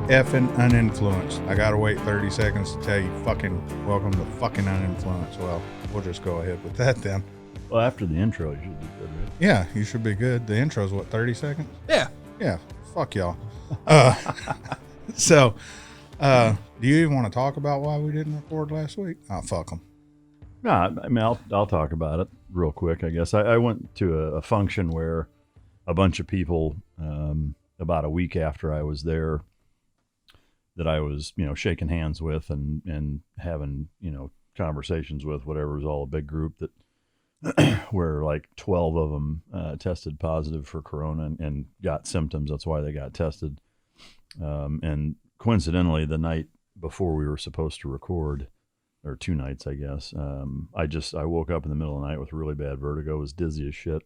effing Uninfluenced. I gotta wait 30 seconds to tell you fucking welcome to fucking Uninfluenced. Well, we'll just go ahead with that then. Well, after the intro, you should be good, right? Yeah, you should be good. The intro's what, 30 seconds? Yeah. Yeah, fuck y'all. So, do you even want to talk about why we didn't record last week? Oh, fuck them. No, I mean, I'll talk about it real quick, I guess. I went to a function where a bunch of people, about a week after I was there, that I was, shaking hands with and having, conversations with, whatever. It was all a big group that where like 12 of them tested positive for corona and got symptoms. That's why they got tested. And coincidentally, the night before we were supposed to record, or 2 nights, I guess, I woke up in the middle of the night with really bad vertigo, was dizzy as shit,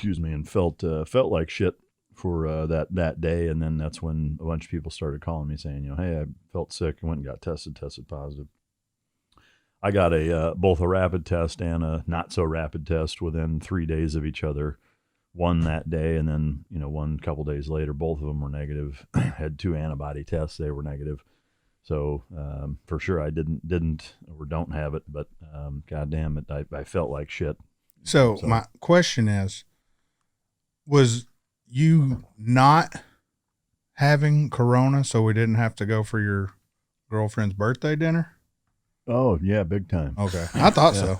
and felt like shit for that day. And then that's when a bunch of people started calling me saying, hey, I felt sick and went and got tested positive. I got both a rapid test and a not so rapid test within 3 days of each other. One that day, and then one couple days later, both of them were negative. Had 2 antibody tests; they were negative. So for sure, I didn't or don't have it. But God damn it, I felt like shit. So my question is, was you not having corona so we didn't have to go for your girlfriend's birthday dinner? Oh, yeah, big time. Okay. I thought so.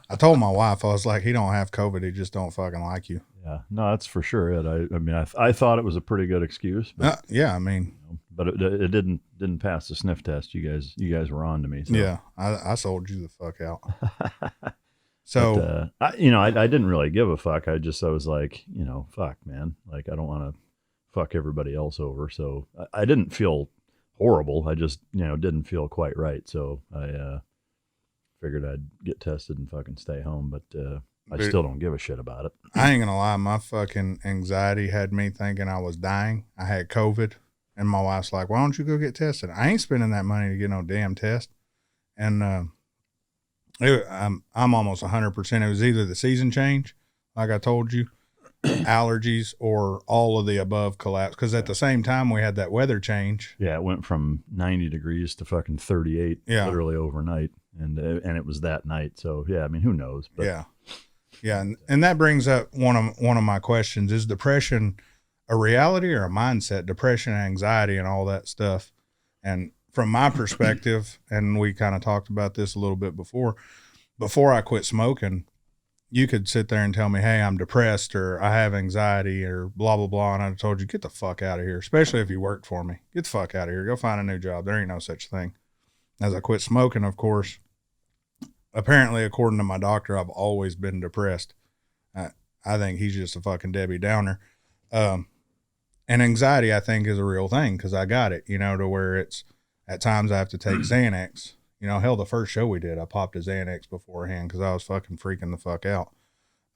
I told my wife, I was like, he don't have COVID. He just don't fucking like you. Yeah. No, that's for sure it. I thought it was a pretty good excuse. But, yeah, I mean. But it didn't pass the sniff test. You guys were on to me. So. Yeah, I sold you the fuck out. So. But, I didn't really give a fuck. I was like, fuck, man. Like, I don't want to fuck everybody else over. So I didn't feel horrible. I just, didn't feel quite right. So I figured I'd get tested and fucking stay home. But I still don't give a shit about it. I ain't gonna lie. My fucking anxiety had me thinking I was dying. I had COVID, and my wife's like, "Why don't you go get tested?" I ain't spending that money to get no damn test. And I'm almost 100%. It was either the season change, like I told you, allergies, or all of the above collapse. Because at the same time we had that weather change. Yeah, it went from 90 degrees to fucking 38 literally overnight, and it was that night. So yeah, I mean, who knows? But. Yeah, and that brings up one of my questions: is depression a reality or a mindset? Depression, anxiety, and all that stuff. And from my perspective, and we kind of talked about this a little bit before I quit smoking, you could sit there and tell me, hey, I'm depressed or I have anxiety or blah, blah, blah. And I told you, get the fuck out of here, especially if you worked for me. Get the fuck out of here. Go find a new job. There ain't no such thing. As I quit smoking, of course, apparently, according to my doctor, I've always been depressed. I think he's just a fucking Debbie Downer. And anxiety, I think, is a real thing because I got it, to where it's at times I have to take Xanax. Hell, the first show we did, I popped a Xanax beforehand because I was fucking freaking the fuck out.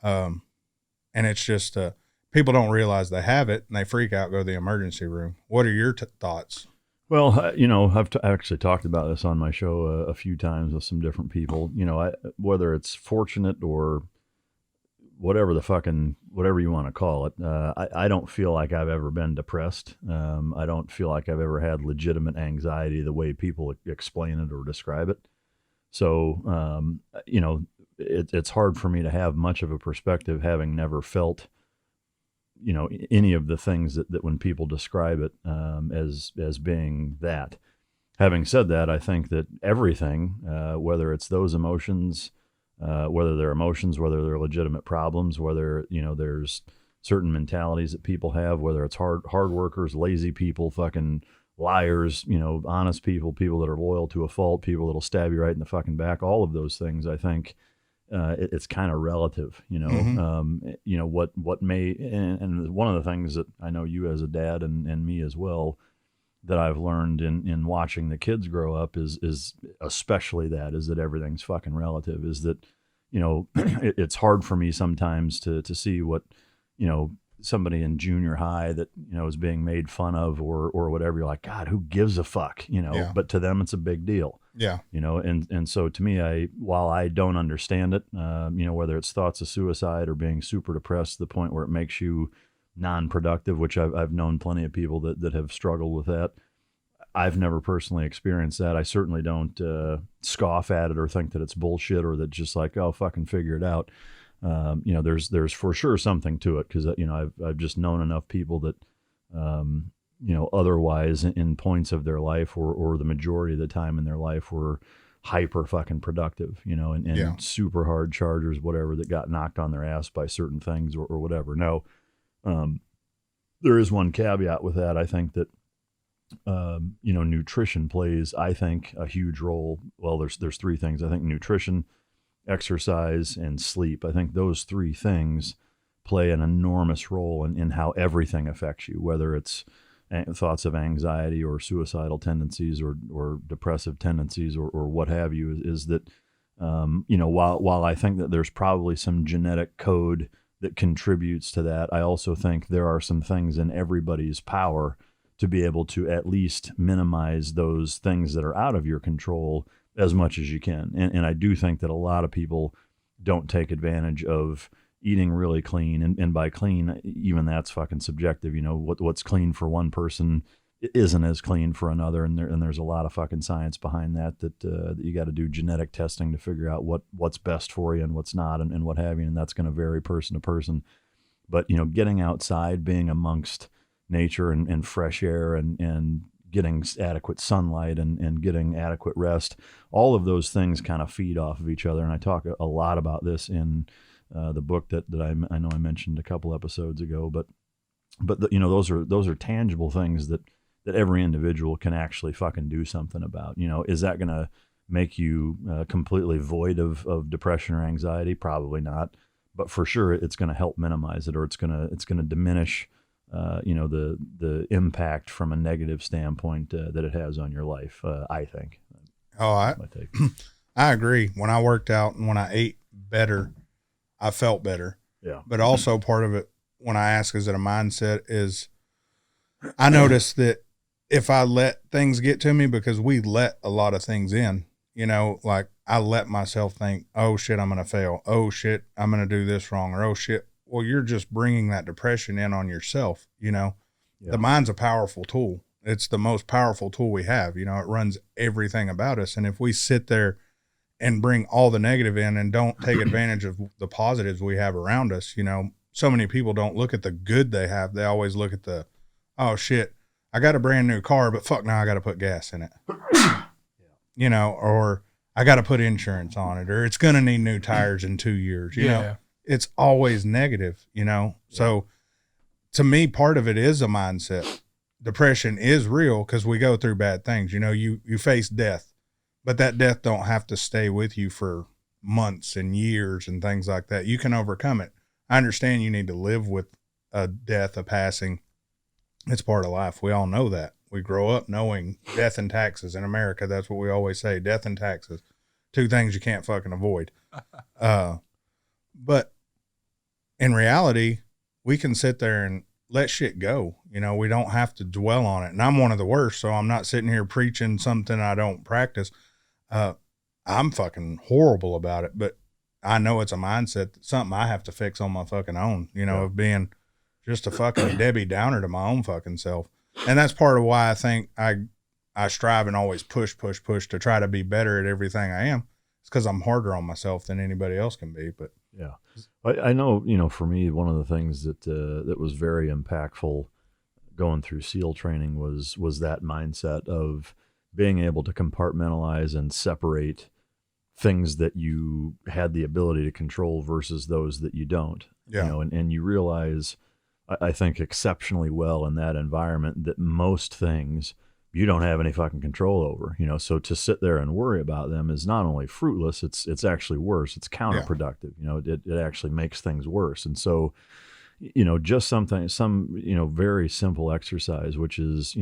And it's just, people don't realize they have it and they freak out, go to the emergency room. What are your thoughts? Well, I've actually talked about this on my show a few times with some different people. Whether it's fortunate or whatever you want to call it, I don't feel like I've ever been depressed. I don't feel like I've ever had legitimate anxiety the way people explain it or describe it. So, it's hard for me to have much of a perspective having never felt any of the things that when people describe it as being that. Having said that, I think that everything, whether it's those emotions, whether they're emotions, whether they're legitimate problems, whether there's certain mentalities that people have, whether it's hard workers, lazy people, fucking liars, honest people that are loyal to a fault, people that'll stab you right in the fucking back, all of those things, I think. It's kind of relative, what may, and one of the things that I know you as a dad and me as well, that I've learned in watching the kids grow up is especially that everything's fucking relative, is that, it's hard for me sometimes to see what, somebody in junior high that, is being made fun of or whatever. You're like, God, who gives a fuck, but to them it's a big deal. Yeah. And so to me, while I don't understand it, whether it's thoughts of suicide or being super depressed to the point where it makes you non-productive, which I've known plenty of people that have struggled with that. I've never personally experienced that. I certainly don't scoff at it or think that it's bullshit or that just like, oh, fucking figure it out. There's for sure something to it because I've just known enough people that otherwise in points of their life or the majority of the time in their life were hyper fucking productive, and super hard chargers, whatever, that got knocked on their ass by certain things or whatever. Now, there is one caveat with that. I think that nutrition plays, I think, a huge role. Well, there's three things. I think nutrition, exercise, and sleep. I think those three things play an enormous role in how everything affects you, whether it's thoughts of anxiety or suicidal tendencies or depressive tendencies or what have you, is that, while I think that there's probably some genetic code that contributes to that, I also think there are some things in everybody's power to be able to at least minimize those things that are out of your control as much as you can. And I do think that a lot of people don't take advantage of eating really clean. And by clean, even that's fucking subjective. What's clean for one person isn't as clean for another. And there's a lot of fucking science behind that you got to do genetic testing to figure out what's best for you and what's not and what have you. And that's going to vary person to person. But, getting outside, being amongst nature and fresh air and getting adequate sunlight and getting adequate rest, all of those things kind of feed off of each other. And I talk a lot about this in the book that I know I mentioned a couple episodes ago, but those are tangible things that every individual can actually fucking do something about. Is that going to make you completely void of depression or anxiety? Probably not, but for sure it's going to help minimize it, or it's going to diminish the impact from a negative standpoint that it has on your life. I think. Oh, I agree. When I worked out and when I ate better, I felt better. Yeah. But also part of it, when I ask, is it a mindset, is I noticed that if I let things get to me, because we let a lot of things in, like I let myself think, oh shit, I'm going to fail. Oh shit, I'm going to do this wrong. Or, oh shit. Well, you're just bringing that depression in on yourself. Yeah. The mind's a powerful tool. It's the most powerful tool we have. It runs everything about us. And if we sit there and bring all the negative in and don't take advantage of the positives we have around us, so many people don't look at the good they have. They always look at the, oh shit, I got a brand new car, but fuck, now I got to put gas in it. Or I got to put insurance on it, or it's going to need new tires in 2 years. You know, it's always negative, So to me, part of it is a mindset. Depression is real because we go through bad things. You face death, but that death don't have to stay with you for months and years and things like that. You can overcome it. I understand you need to live with a death, a passing. It's part of life. We all know that. We grow up knowing death and taxes in America. That's what we always say, death and taxes. Two things you can't fucking avoid. But in reality, we can sit there and let shit go. We don't have to dwell on it. And I'm one of the worst, so I'm not sitting here preaching something I don't practice. I'm fucking horrible about it, but I know it's a mindset, something I have to fix on my fucking own, of being just a fucking Debbie Downer to my own fucking self. And that's part of why I think I strive and always push to try to be better at everything I am. It's because I'm harder on myself than anybody else can be. But yeah, I know, for me, one of the things that was very impactful going through SEAL training was that mindset of being able to compartmentalize and separate things that you had the ability to control versus those that you don't. Yeah. And you realize, I think, exceptionally well in that environment that most things you don't have any fucking control over, so to sit there and worry about them is not only fruitless, it's actually worse. It's counterproductive. It actually makes things worse. And so, just some very simple exercise, which is,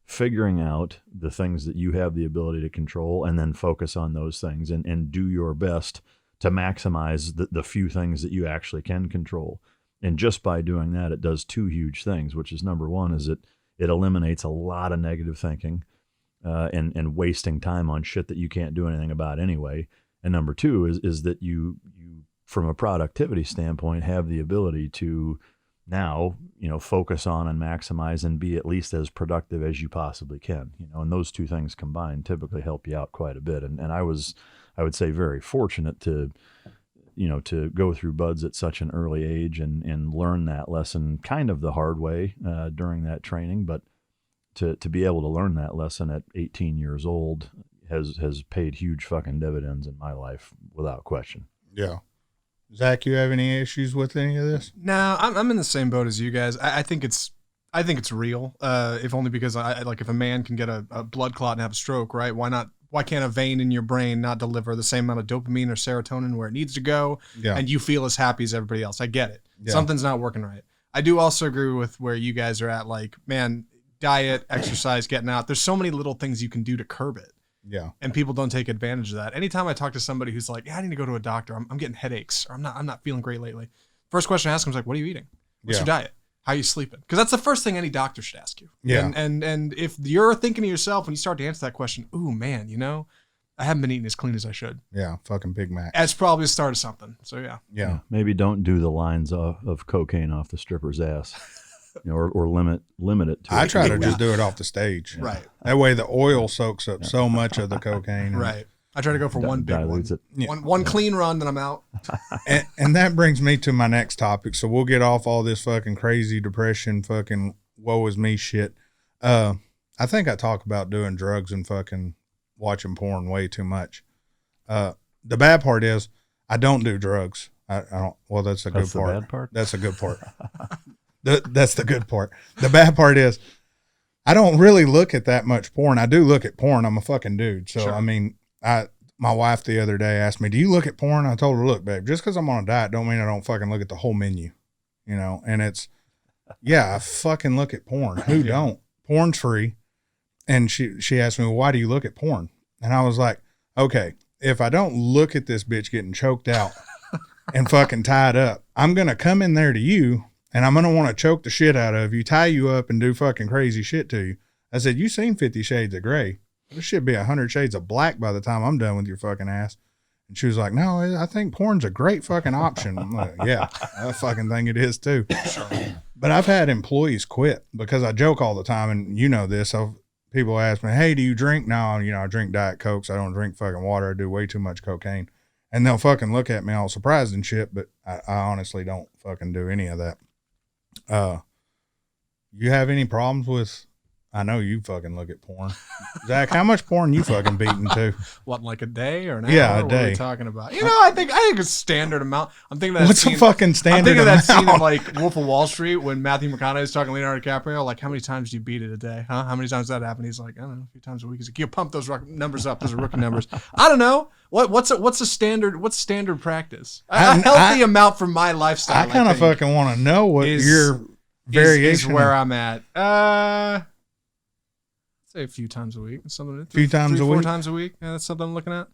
figuring out the things that you have the ability to control and then focus on those things and do your best to maximize the few things that you actually can control. And just by doing that, it does two huge things, which is, number one, is it eliminates a lot of negative thinking and wasting time on shit that you can't do anything about anyway. And number two is that you from a productivity standpoint have the ability to now, focus on and maximize and be at least as productive as you possibly can, and those two things combined typically help you out quite a bit. And I would say very fortunate to go through buds at such an early age and learn that lesson kind of the hard way during that training. But to be able to learn that lesson at 18 years old has paid huge fucking dividends in my life without question. Yeah. Zach, you have any issues with any of this? No, I'm in the same boat as you guys. I think it's real. If only because if a man can get a blood clot and have a stroke, right? Why can't a vein in your brain not deliver the same amount of dopamine or serotonin where it needs to go? Yeah. And you feel as happy as everybody else. I get it. Yeah. Something's not working right. I do also agree with where you guys are at. Like, man, diet, exercise, getting out. There's so many little things you can do to curb it. Yeah. And people don't take advantage of that. Anytime I talk to somebody who's like, yeah, I need to go to a doctor. I'm getting headaches, or I'm not feeling great lately. First question I ask them is like, what are you eating? What's your diet? How are you sleeping? Because that's the first thing any doctor should ask you. Yeah. And if you're thinking to yourself when you start to answer that question, ooh, man, I haven't been eating as clean as I should. Yeah. Fucking Big Mac. That's probably the start of something. So Yeah. Maybe don't do the lines of cocaine off the stripper's ass. Or limit it to I try to just do it off the stage. Right. That way the oil soaks up so much of the cocaine. Right. I try to go for one big one. It. Yeah. One clean run, then I'm out. And that brings me to my next topic. So we'll get off all this fucking crazy depression, fucking woe is me shit. I think I talk about doing drugs and fucking watching porn way too much. The bad part is I don't do drugs. I don't. Well, that's the bad part. That's a good part. That's the good part. The bad part is I don't really look at that much porn. I do look at porn. I'm a fucking dude. So, sure. I mean, my wife the other day asked me, do you look at porn? I told her, look, babe, just because I'm on a diet don't mean I don't fucking look at the whole menu, and it's, yeah, I fucking look at porn. Who don't? Porn's free. And she asked me, well, why do you look at porn? And I was like, okay, if I don't look at this bitch getting choked out and fucking tied up, I'm going to come in there to you and I'm going to want to choke the shit out of you, tie you up, and do fucking crazy shit to you. I said, you seen 50 Shades of Grey. There should be 100 Shades of Black by the time I'm done with your fucking ass. And she was like, no, I think porn's a great fucking option. I'm like, yeah, I fucking think it is too. But I've had employees quit because I joke all the time, and you know this. People ask me, hey, do you drink? No, I drink Diet Cokes. I don't drink fucking water. I do way too much cocaine. And they'll fucking look at me all surprised and shit, but I honestly don't fucking do any of that. You have any problems with, I know you fucking look at porn. Zach, how much porn you fucking beating to? What, like a day or an hour? Yeah, a day. What are we talking about? I think a standard amount. I'm thinking that. What's a fucking standard amount? I'm thinking of that scene of like Wolf of Wall Street when Matthew McConaughey is talking to Leonardo DiCaprio. Like, how many times do you beat it a day? Huh? How many times does that happen? He's like, I don't know, a few times a week. He's like, you pump those numbers up. Those are rookie numbers. I don't know. What's a standard? What's standard practice? A healthy amount for my lifestyle. I kind of fucking want to know what your variation is where I'm at. Say a few times a week. Something. Few times a week. 4 times a week. Yeah, that's something I'm looking at.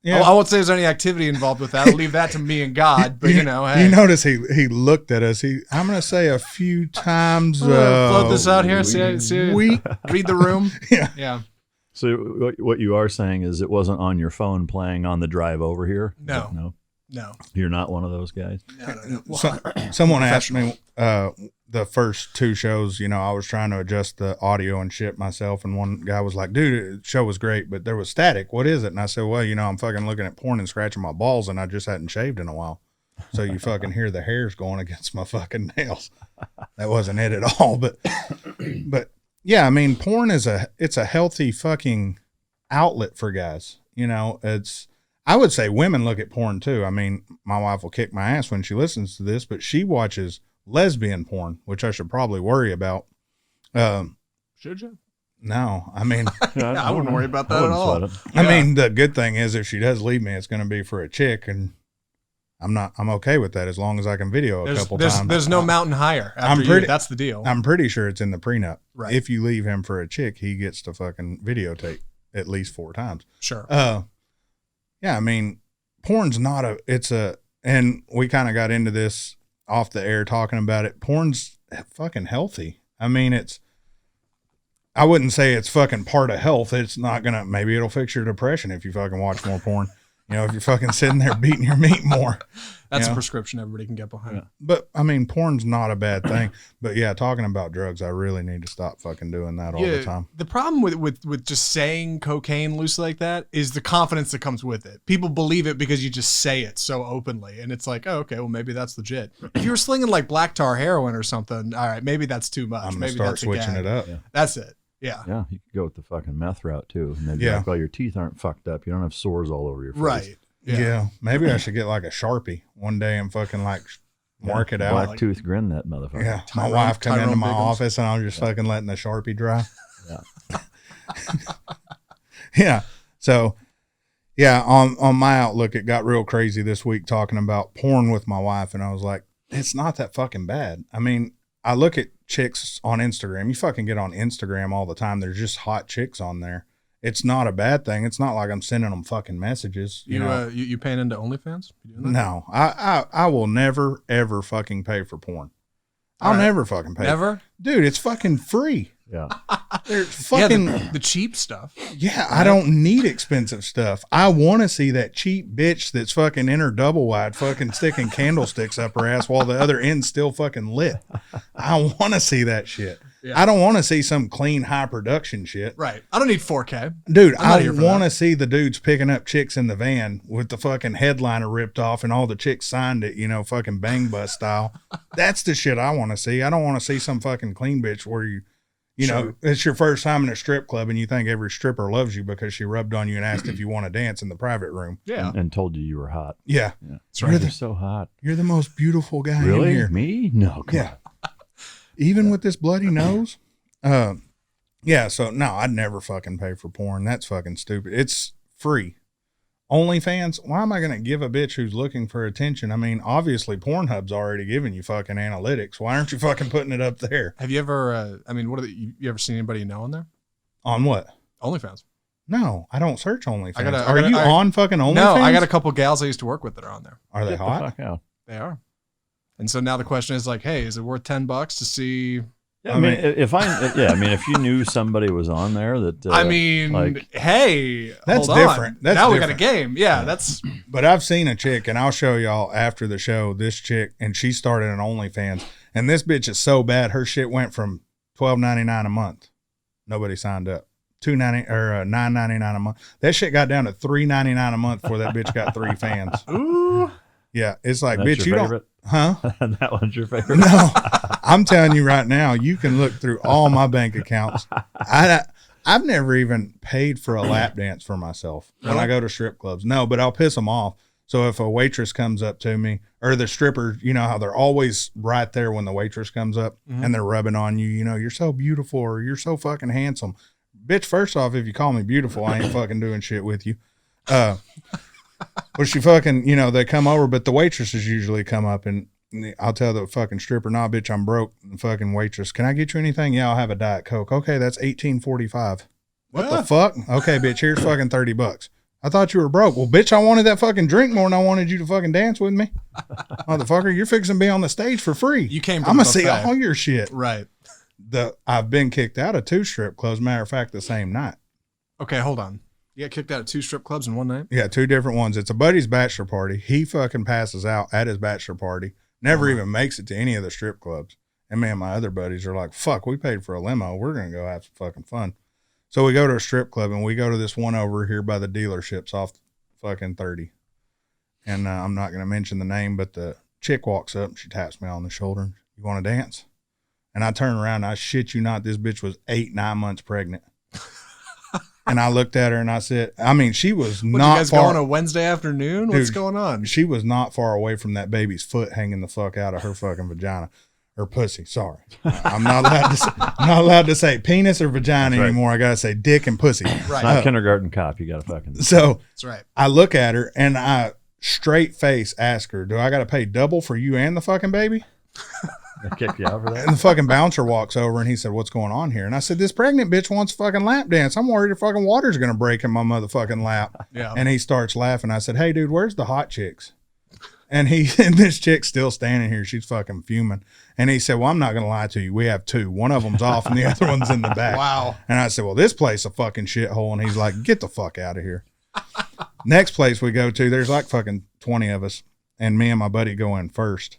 Yeah. I won't say there's any activity involved with that. I'll leave that to me and God. But hey. You notice he looked at us. I'm going to say a few times. Float this out here. See, read the room. Yeah. So what you are saying is it wasn't on your phone playing on the drive over here? No. You're not one of those guys? No. Someone asked me the first 2 shows, I was trying to adjust the audio and shit myself. And one guy was like, dude, the show was great, but there was static. What is it? And I said, well, I'm fucking looking at porn and scratching my balls and I just hadn't shaved in a while. So you fucking hear the hairs going against my fucking nails. That wasn't it at all. But yeah, I mean, porn it's a healthy fucking outlet for guys. I would say women look at porn too. I mean, my wife will kick my ass when she listens to this, but she watches lesbian porn, which I should probably worry about. Should you? No, I mean, I wouldn't worry about that at all. I mean, the good thing is if she does leave me, it's going to be for a chick, and I'm okay with that as long as I can video a couple times. There's no mountain higher. That's the deal. I'm pretty sure it's in the prenup. Right. If you leave him for a chick, he gets to fucking videotape at least 4 times. Sure. Yeah, I mean, porn's and we kind of got into this off the air talking about it. Porn's fucking healthy. I mean, I wouldn't say it's fucking part of health. It's not maybe it'll fix your depression if you fucking watch more porn. You know, if you're fucking sitting there beating your meat more. That's You a know? prescription everybody can get behind. Yeah. But I mean, porn's not a bad thing. But yeah, talking about drugs, I really need to stop fucking doing that all the time. The problem with just saying cocaine loosely like that is the confidence that comes with it. People believe it because you just say it so openly, and it's like, oh, okay, well maybe that's legit. If you were slinging like black tar heroin or something, all right, maybe that's too much. I'm gonna Maybe start that's switching it up. Yeah. That's it. Yeah. Yeah, you could go with the fucking meth route too. And they'd be Yeah. like, well, your teeth aren't fucked up. You don't have sores all over your face. Right. Yeah. Maybe I should get like a Sharpie one day and fucking like mark it out. Black Like- tooth grin that motherfucker. Yeah, my Tyrone- wife come into Tyrone my Biggums. office and I'm just fucking letting the Sharpie dry. Yeah. Yeah. So, yeah, on my outlook, it got real crazy this week talking about porn with my wife, and I was like, it's not that fucking bad. I mean, I look at chicks on Instagram. You fucking get on Instagram all the time. There's just hot chicks on there. It's not a bad thing. It's not like I'm sending them fucking messages. You know? You paying into OnlyFans? You doing that? No, I will never ever fucking pay for porn. I'll All right. never fucking pay. Never? Dude, it's fucking free. Yeah. There's fucking Yeah, the cheap stuff. yeah, I don't need expensive stuff. I want to see that cheap bitch that's fucking in her double wide fucking sticking candlesticks up her ass while the other end's still fucking lit. I want to see that shit. Yeah. I don't want to see some clean high production shit. Right. I don't need 4K. Dude, I'm not I here for want that. to see the dudes picking up chicks in the van with the fucking headliner ripped off and all the chicks signed it, you know, fucking bang bus style. That's the shit I want to see. I don't want to see some fucking clean bitch where you know, Sure. it's your first time in a strip club and you think every stripper loves you because she rubbed on you and asked if you want to dance in the private room. Yeah. And told you were hot. Yeah. Yeah. That's right. You're so hot. You're the most beautiful guy in Really? here. Me? No. Come Yeah. Even with this bloody nose. Yeah, so no, I'd never fucking pay for porn. That's fucking stupid. It's free. OnlyFans, why am I going to give a bitch who's looking for attention? I mean, obviously Pornhub's already giving you fucking analytics. Why aren't you fucking putting it up there? Have you ever, what are you ever seen anybody you know on there? On what? OnlyFans. No, I don't search OnlyFans. I gotta- Are you on fucking OnlyFans? No, I got a couple gals I used to work with that are on there. Are they Get the hot? fuck out. They are. And so now the question is like, hey, is it worth $10 to see? Yeah, I I mean, mean- if you knew somebody was on there that, Hey, That's hold on. different. That's now we different. got a game. Yeah, that's But I've seen a chick, and I'll show y'all after the show, this chick, and she started an OnlyFans. And this bitch is so bad, her shit went from $12.99 a month. Nobody signed up. $9.99 a month. That shit got down to $3.99 a month before that bitch got 3 fans. ooh. Yeah, it's like, that's bitch, you your don't, favorite? huh? That one's your favorite? No, I'm telling you right now, you can look through all my bank accounts. I've never even paid for a lap dance for myself when I go to strip clubs. No, but I'll piss them off. So if a waitress comes up to me, or the stripper, you know how they're always right there when the waitress comes up and they're rubbing on you, you know, you're so beautiful or you're so fucking handsome. Bitch, first off, if you call me beautiful, I ain't fucking doing shit with you. Or she fucking, you know, they come over, but the waitresses usually come up and I'll tell the fucking stripper, nah, bitch, I'm broke. And fucking waitress, can I get you anything? Yeah, I'll have a Diet Coke. Okay, that's $18.45. What the fuck? Okay, bitch, here's fucking $30. I thought you were broke. Well, bitch, I wanted that fucking drink more than I wanted you to fucking dance with me. Motherfucker, you're fixing to be on the stage for free. You came to I'm the gonna see buffet. all your shit. Right. I've been kicked out of 2 strip clubs. Matter of fact, the same night. Okay, hold on. You got kicked out of 2 strip clubs in one night? Yeah, 2 different ones. It's a buddy's bachelor party. He fucking passes out at his bachelor party. Never even makes it to any of the strip clubs. And me and my other buddies are like, fuck, we paid for a limo. We're going to go have some fucking fun. So we go to a strip club and we go to this one over here by the dealerships off fucking 30. And I'm not going to mention the name, but the chick walks up and she taps me on the shoulder. You want to dance? And I turn around and I shit you not, this bitch was 8-9 months pregnant. And I looked at her and I said, I mean, she was What, not you guys far. going a Wednesday afternoon? What's Dude, going on? She was not far away from that baby's foot hanging the fuck out of her fucking vagina or pussy. Sorry, I'm not allowed to. Say, I'm not allowed to say penis or vagina That's right. anymore. I gotta say dick and pussy. Right. Not kindergarten cop. You got to fucking. So That's right. I look at her and I straight face ask her, "Do I got to pay double for you and the fucking baby?" They kicked you out for that? And the fucking bouncer walks over and he said, "What's going on here?" And I said, "This pregnant bitch wants a fucking lap dance. I'm worried the fucking water's gonna break in my motherfucking lap." Yeah. And he starts laughing. I said, "Hey, dude, where's the hot chicks?" And and this chick's still standing here. She's fucking fuming. And he said, "Well, I'm not going to lie to you. We have 2. One of them's off and the other one's in the back." Wow. And I said, "Well, this place a fucking shithole." And he's like, "Get the fuck out of here." Next place we go to, there's like fucking 20 of us, and me and my buddy go in first,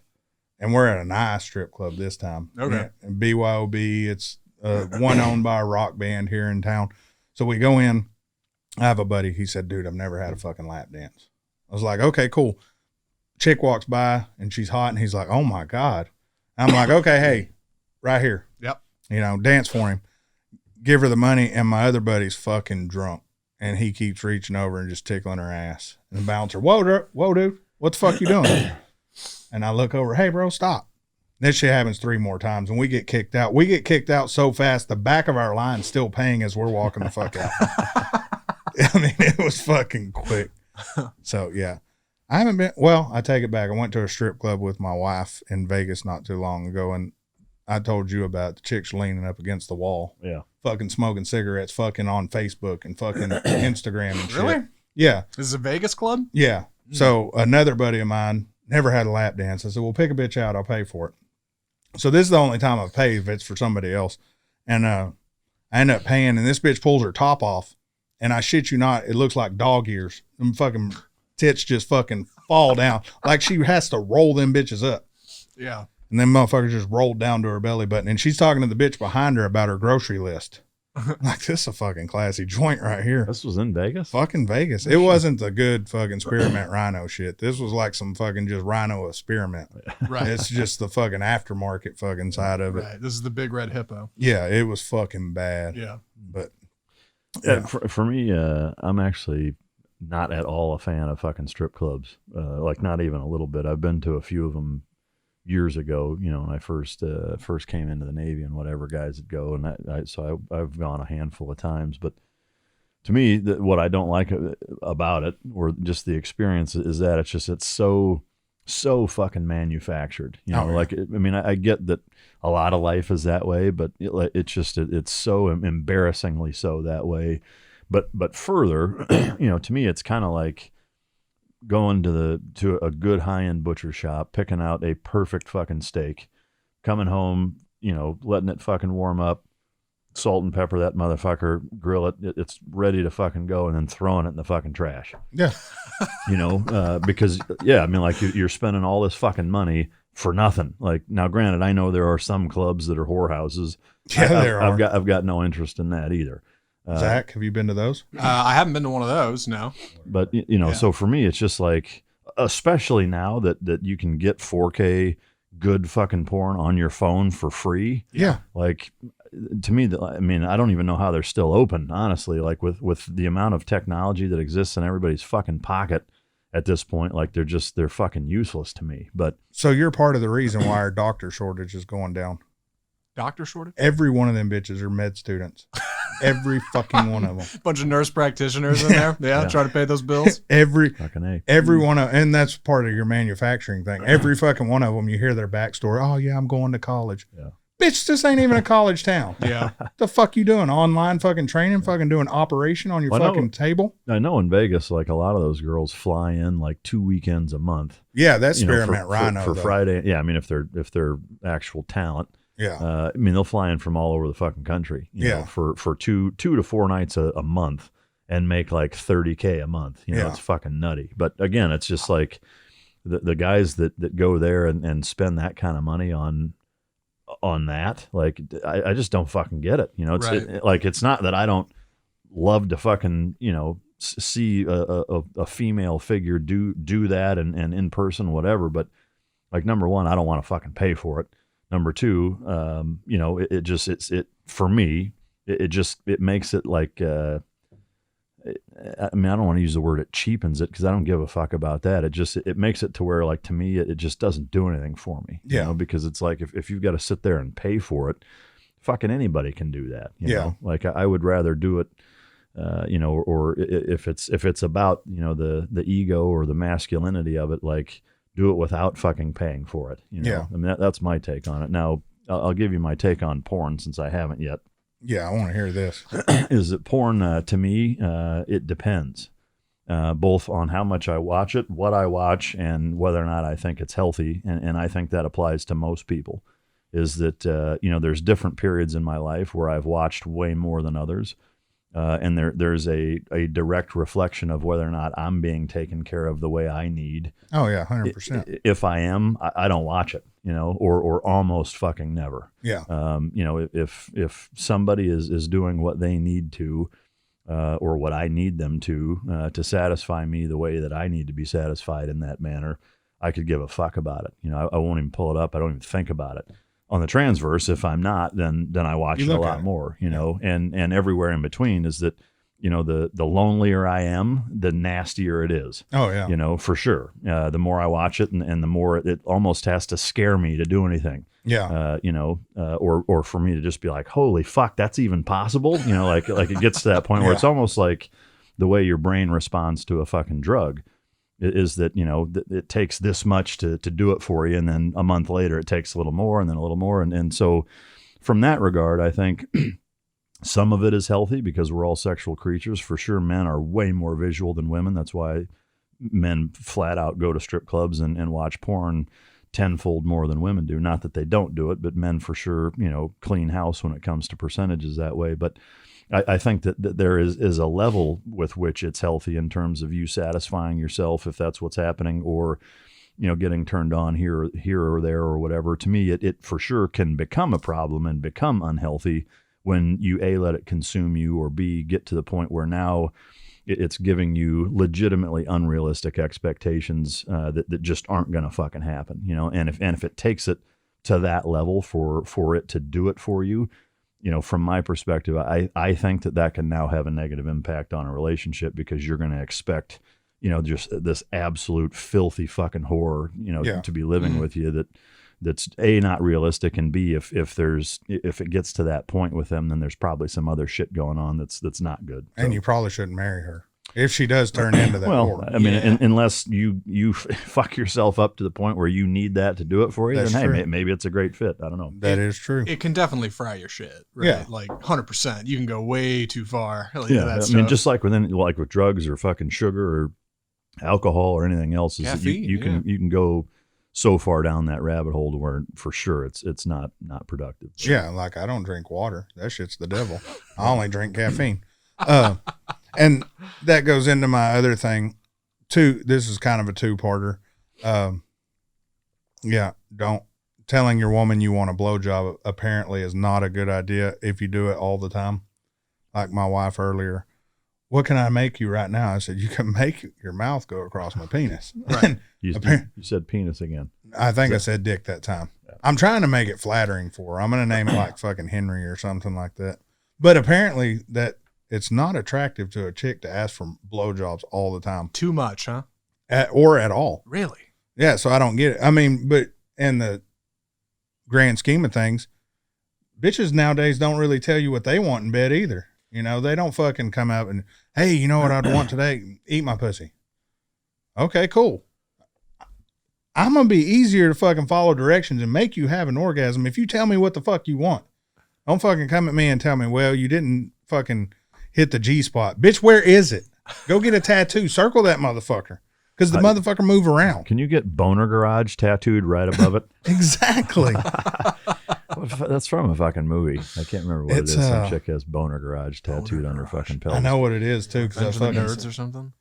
and we're at a nice strip club this time. Okay. Yeah, BYOB, it's one owned by a rock band here in town. So we go in. I have a buddy. He said, dude, I've never had a fucking lap dance. I was like, okay, cool. Chick walks by, and she's hot, and he's like, oh, my God. I'm like, okay, hey, right here. Yep. You know, dance for him. Give her the money, and my other buddy's fucking drunk. And he keeps reaching over and just tickling her ass. And the bouncer, whoa, dude, what the fuck you doing? And I look over, hey, bro, stop. This shit happens 3 more times, and we get kicked out. We get kicked out so fast, the back of our line's still paying as we're walking the fuck out. I mean, it was fucking quick. So, yeah. I haven't been, well, I take it back. I went to a strip club with my wife in Vegas not too long ago, and I told you about the chicks leaning up against the wall. Yeah. Fucking smoking cigarettes, fucking on Facebook and fucking Instagram and shit. Really? Yeah. This is a Vegas club? Yeah. So another buddy of mine never had a lap dance. I said, well, pick a bitch out. I'll pay for it. So this is the only time I've paid if it's for somebody else. And I end up paying, and this bitch pulls her top off. And I shit you not, it looks like dog ears. Them fucking tits just fucking fall down. Like she has to roll them bitches up. Yeah. And then motherfuckers just rolled down to her belly button. And she's talking to the bitch behind her about her grocery list. Like, this is a fucking classy joint right here. This was in Vegas? Fucking Vegas. It wasn't the good fucking spearmint rhino shit. This was like some fucking just rhino spearmint. Right. It's just the fucking aftermarket fucking side of it. Right. This is the big red hippo. Yeah, it was fucking bad. Yeah. But Yeah. For me, I'm actually not at all a fan of fucking strip clubs. Like, not even a little bit. I've been to a few of them years ago, you know, when I first came into the Navy and whatever guys would go. And so I've gone a handful of times. But to me, what I don't like about it, or just the experience, is that it's so fucking manufactured. You know, like, I mean, I get that a lot of life is that way, but it's so embarrassingly so that way. But further, you know, to me, it's kind of like going to a good high-end butcher shop, picking out a perfect fucking steak, coming home, you know, letting it fucking warm up, salt and pepper that motherfucker, grill it, it's ready to fucking go, and then throwing it in the fucking trash. yeah. You know, because, yeah, I mean, like, you're spending all this fucking money for nothing. Like, now, granted, I know there are some clubs that are whorehouses. Yeah, there are. I've got no interest in that either. Zach, have you been to those? I haven't been to one of those, no. But, you know, so for me, it's just like, especially now that you can get 4K good fucking porn on your phone for free. Yeah. Like, to me, I mean, I don't even know how they're still open, honestly. Like, with the amount of technology that exists in everybody's fucking pocket at this point, like, they're fucking useless to me. But So you're part of the reason why our doctor shortage is going down. Doctor shortage? Every one of them bitches are med students. Every fucking one of them. Bunch of nurse practitioners in there. Yeah, trying to pay those bills. Every fucking one of, and that's part of your manufacturing thing. Every fucking one of them, you hear their backstory. Oh yeah, I'm going to college. Yeah. Bitch, this ain't even a college town. Yeah. The fuck you doing? Online fucking training? Fucking doing operation on your fucking table? I know in Vegas, like, a lot of those girls fly in like 2 weekends a month. Yeah, that's you know, spearmint rhino for though. Friday. Yeah, I mean, if they're actual talent. Yeah. I mean, they'll fly in from all over the fucking country, you know, for 2 to 4 nights a month, and make like $30K a month. You know, it's fucking nutty. But again, it's just like the guys that go there and spend that kind of money on that. Like, I just don't fucking get it. You know, it's it's not that I don't love to fucking, you know, see a female figure do that and in person, whatever. But, like, number one, I don't want to fucking pay for it. Number two, you know, it for me, it makes it like, I mean, I don't want to use the word it cheapens it, because I don't give a fuck about that. It makes it to where, like, to me, it just doesn't do anything for me. You know, because it's like, if you've got to sit there and pay for it, fucking anybody can do that. You know, like, I would rather do it, you know, or if it's about, you know, the ego or the masculinity of it, like, do it without fucking paying for it. You know? Yeah. I mean, that's my take on it. Now, I'll give you my take on porn, since I haven't yet. Yeah, I want to hear this. Is that porn, to me, it depends, both on how much I watch it, what I watch, and whether or not I think it's healthy. And I think that applies to most people, is that, you know, there's different periods in my life where I've watched way more than others. and there's a direct reflection of whether or not I'm being taken care of the way I need. Oh yeah, 100%. If I am, I don't watch it, or almost fucking never. Yeah. If somebody is doing what they need to, or what I need them to satisfy me the way that I need to be satisfied in that manner, I could give a fuck about it. I won't even pull it up. I don't even think about it. On the transverse, if I'm not, then I watch it a lot more, and everywhere in between is that, the lonelier I am, the nastier it is. Oh yeah. For sure. The more I watch it and the more it almost has to scare me to do anything. Yeah. Or for me to just be like, holy fuck, that's even possible. Like it gets to that point where it's almost like the way your brain responds to a fucking drug is that, it takes this much to do it for you. And then a month later, it takes a little more and then a little more. And so from that regard, I think some of it is healthy because we're all sexual creatures. For sure, men are way more visual than women. That's why men flat out go to strip clubs and watch porn tenfold more than women do. Not that they don't do it, but men for sure, clean house when it comes to percentages that way. But I think that there is a level with which it's healthy in terms of you satisfying yourself, if that's what's happening, or, getting turned on here or there or whatever. To me, it for sure can become a problem and become unhealthy when you A, let it consume you, or B, get to the point where now it's giving you legitimately unrealistic expectations that just aren't going to fucking happen, and if it takes it to that level for it to do it for you, from my perspective, I think that can now have a negative impact on a relationship because you're going to expect, just this absolute filthy fucking horror, to be living with you that's A, not realistic, and B, if it gets to that point with them, then there's probably some other shit going on that's not good. And you probably shouldn't marry her if she does turn into that. Well, I mean, unless you fuck yourself up to the point where you need that to do it for you, That's then true. Hey, maybe it's a great fit. I don't know. That is true. It can definitely fry your shit. Right? Yeah. Like 100%. You can go way too far. Like Yeah, that I mean, stuff. just like with drugs or fucking sugar or alcohol or anything else, is that Caffeine, you can go so far down that rabbit hole to where for sure it's not productive. Yeah, like I don't drink water. That shit's the devil. I only drink caffeine. And that goes into my other thing too. This is kind of a two-parter. Telling your woman you want a blowjob apparently is not a good idea if you do it all the time. Like my wife earlier, what can I make you right now? I said, you can make your mouth go across my penis. Right. You said penis again. I think I said dick that time. Yeah. I'm trying to make it flattering for her. I'm going to name it like fucking Henry or something like that. But apparently that it's not attractive to a chick to ask for blowjobs all the time. Too much, huh? Or at all. Really? Yeah, so I don't get it. I mean, but in the grand scheme of things, bitches nowadays don't really tell you what they want in bed either. They don't fucking come out and, hey, you know what I'd want today? Eat my pussy. Okay, cool. I'm going to be easier to fucking follow directions and make you have an orgasm if you tell me what the fuck you want. Don't fucking come at me and tell me, well, you didn't fucking hit the G-spot. Bitch, where is it? Go get a tattoo. Circle that motherfucker. Because the motherfucker move around. Can you get Boner Garage tattooed right above it? Exactly. That's from a fucking movie. I can't remember what it is. Some chick has Boner Garage tattooed on her fucking pelvis. I know what it is too. Because the Nerds or something?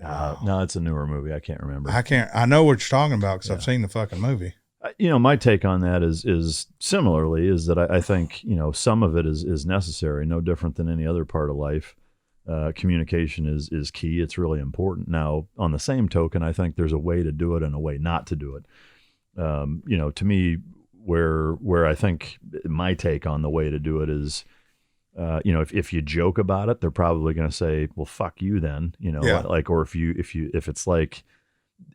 No, it's a newer movie. I can't remember. I know what you're talking about because I've seen the fucking movie. My take on that is similarly is that I think, some of it is necessary, no different than any other part of life. Communication is key. It's really important. Now, on the same token, I think there's a way to do it and a way not to do it. To me, where I think my take on the way to do it is, if you joke about it, they're probably going to say, well, fuck you then, or if it's like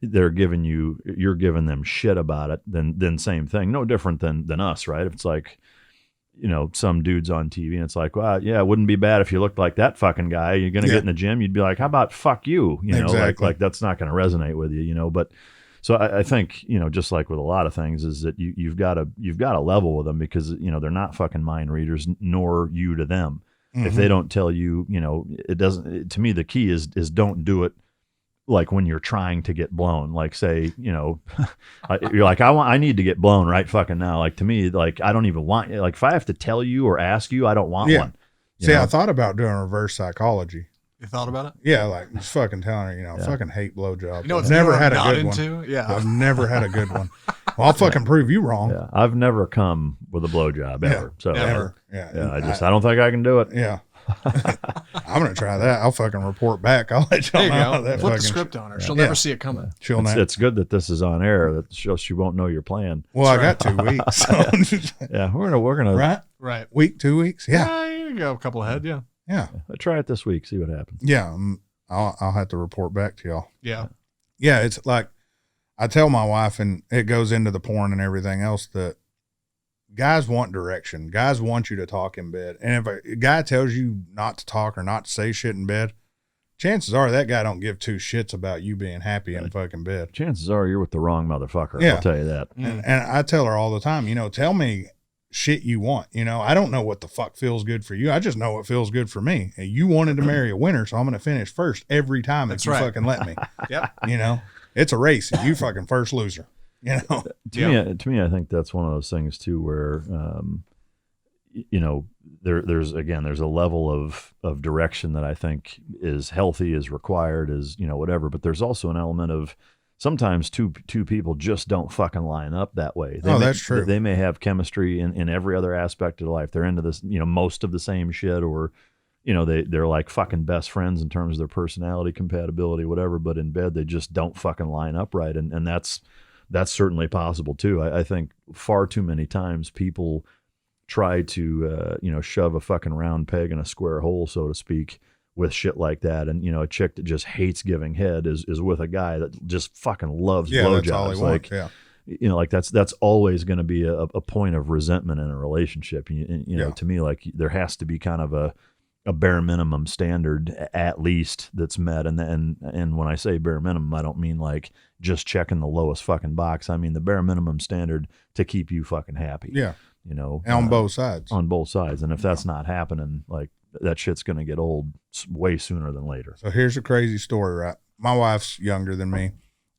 you're giving them shit about it, then same thing, no different than us, right? If it's like, some dudes on TV and it's like, well, yeah, it wouldn't be bad if you looked like that fucking guy. You're going to get in the gym. You'd be like, how about fuck you? Exactly. Like that's not going to resonate with you, but so I think, just like with a lot of things is that you've got to level with them because, they're not fucking mind readers, nor you to them. Mm-hmm. If they don't tell you, it doesn't, to me, the key is don't do it. Like when you're trying to get blown, like say, you're like, I need to get blown right fucking now. Like to me, like I don't even want, like if I have to tell you or ask you, I don't want one. See, I thought about doing reverse psychology. You thought about it? Yeah, like just fucking telling her, I fucking hate blowjobs. You know, I've never had a not good into? one. Yeah. I've never had a good one. Well, I'll fucking prove you wrong. Yeah, I've never come with a blowjob ever. So Never. Yeah. I don't think I can do it. Yeah. I'm gonna try that. I'll fucking report back. I'll let y'all There you know. go. That Flip the fucking script on her. She'll never see it coming. She'll It's, never. it's good that this is on air. That she won't know your plan. Well, I got 2 weeks. So. Yeah, we're gonna Right. Right. Week, 2 weeks. Yeah. You go a couple ahead. Yeah. Yeah. try it this week. See what happens. Yeah. I'll have to report back to y'all. Yeah. Yeah. It's like I tell my wife, and it goes into the porn and everything else, that guys want direction. Guys want you to talk in bed. And if a guy tells you not to talk or not to say shit in bed, chances are that guy don't give two shits about you being happy in fucking bed. Chances are you're with the wrong motherfucker. Yeah. I'll tell you that. And I tell her all the time, tell me shit you want. I don't know what the fuck feels good for you. I just know what feels good for me. And you wanted to marry a winner, so I'm going to finish first every time if you fucking let me. Yep. It's a race, and you fucking first loser. To me, I think that's one of those things too, where, there's a level of direction that I think is healthy, is required, is, whatever, but there's also an element of sometimes two people just don't fucking line up that way. That's true. They may have chemistry in every other aspect of life. They're into this, most of the same shit, or, they're like fucking best friends in terms of their personality compatibility, whatever, but in bed, they just don't fucking line up right. And that's certainly possible too. I think far too many times people try to, shove a fucking round peg in a square hole, so to speak, with shit like that. And, a chick that just hates giving head is with a guy that just fucking loves blowjobs. That's all he wants. Like that's always going to be a point of resentment in a relationship. To me, like there has to be kind of a bare minimum standard at least that's met. And when I say bare minimum, I don't mean like just checking the lowest fucking box. I mean the bare minimum standard to keep you fucking happy. Yeah. On both sides. On both sides. And if that's not happening, like that shit's going to get old way sooner than later. So here's a crazy story, right? My wife's younger than me.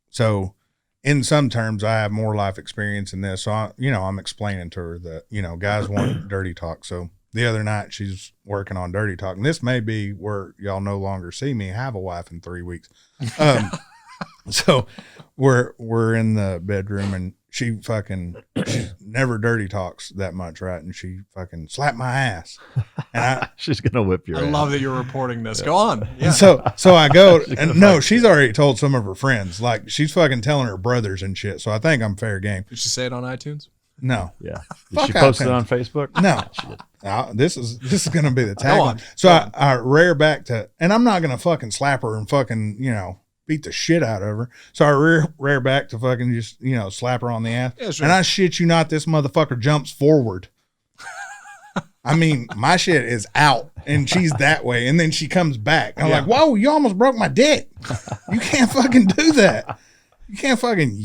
So in some terms, I have more life experience in this. So, I'm explaining to her that, guys want dirty talk. So the other night she's working on dirty talk. And this may be where y'all no longer see me have a wife in 3 weeks. So we're in the bedroom, and she never dirty talks that much, right? And she fucking slapped my ass. And she's gonna whip your ass. I love that you're reporting this. Go on. Yeah. So I go, and no, she's already told some of her friends. Like she's fucking telling her brothers and shit. So I think I'm fair game. Did she say it on iTunes? No. Yeah. Did she post it on Facebook? No. This is gonna be the tagline. So I rear back to, and I'm not gonna fucking slap her and fucking beat the shit out of her. So I rear back to fucking just, slap her on the ass. Yeah, sure. And I shit you not, this motherfucker jumps forward. I mean, my shit is out and she's that way. And then she comes back. I'm like, whoa, you almost broke my dick. You can't fucking do that. You can't fucking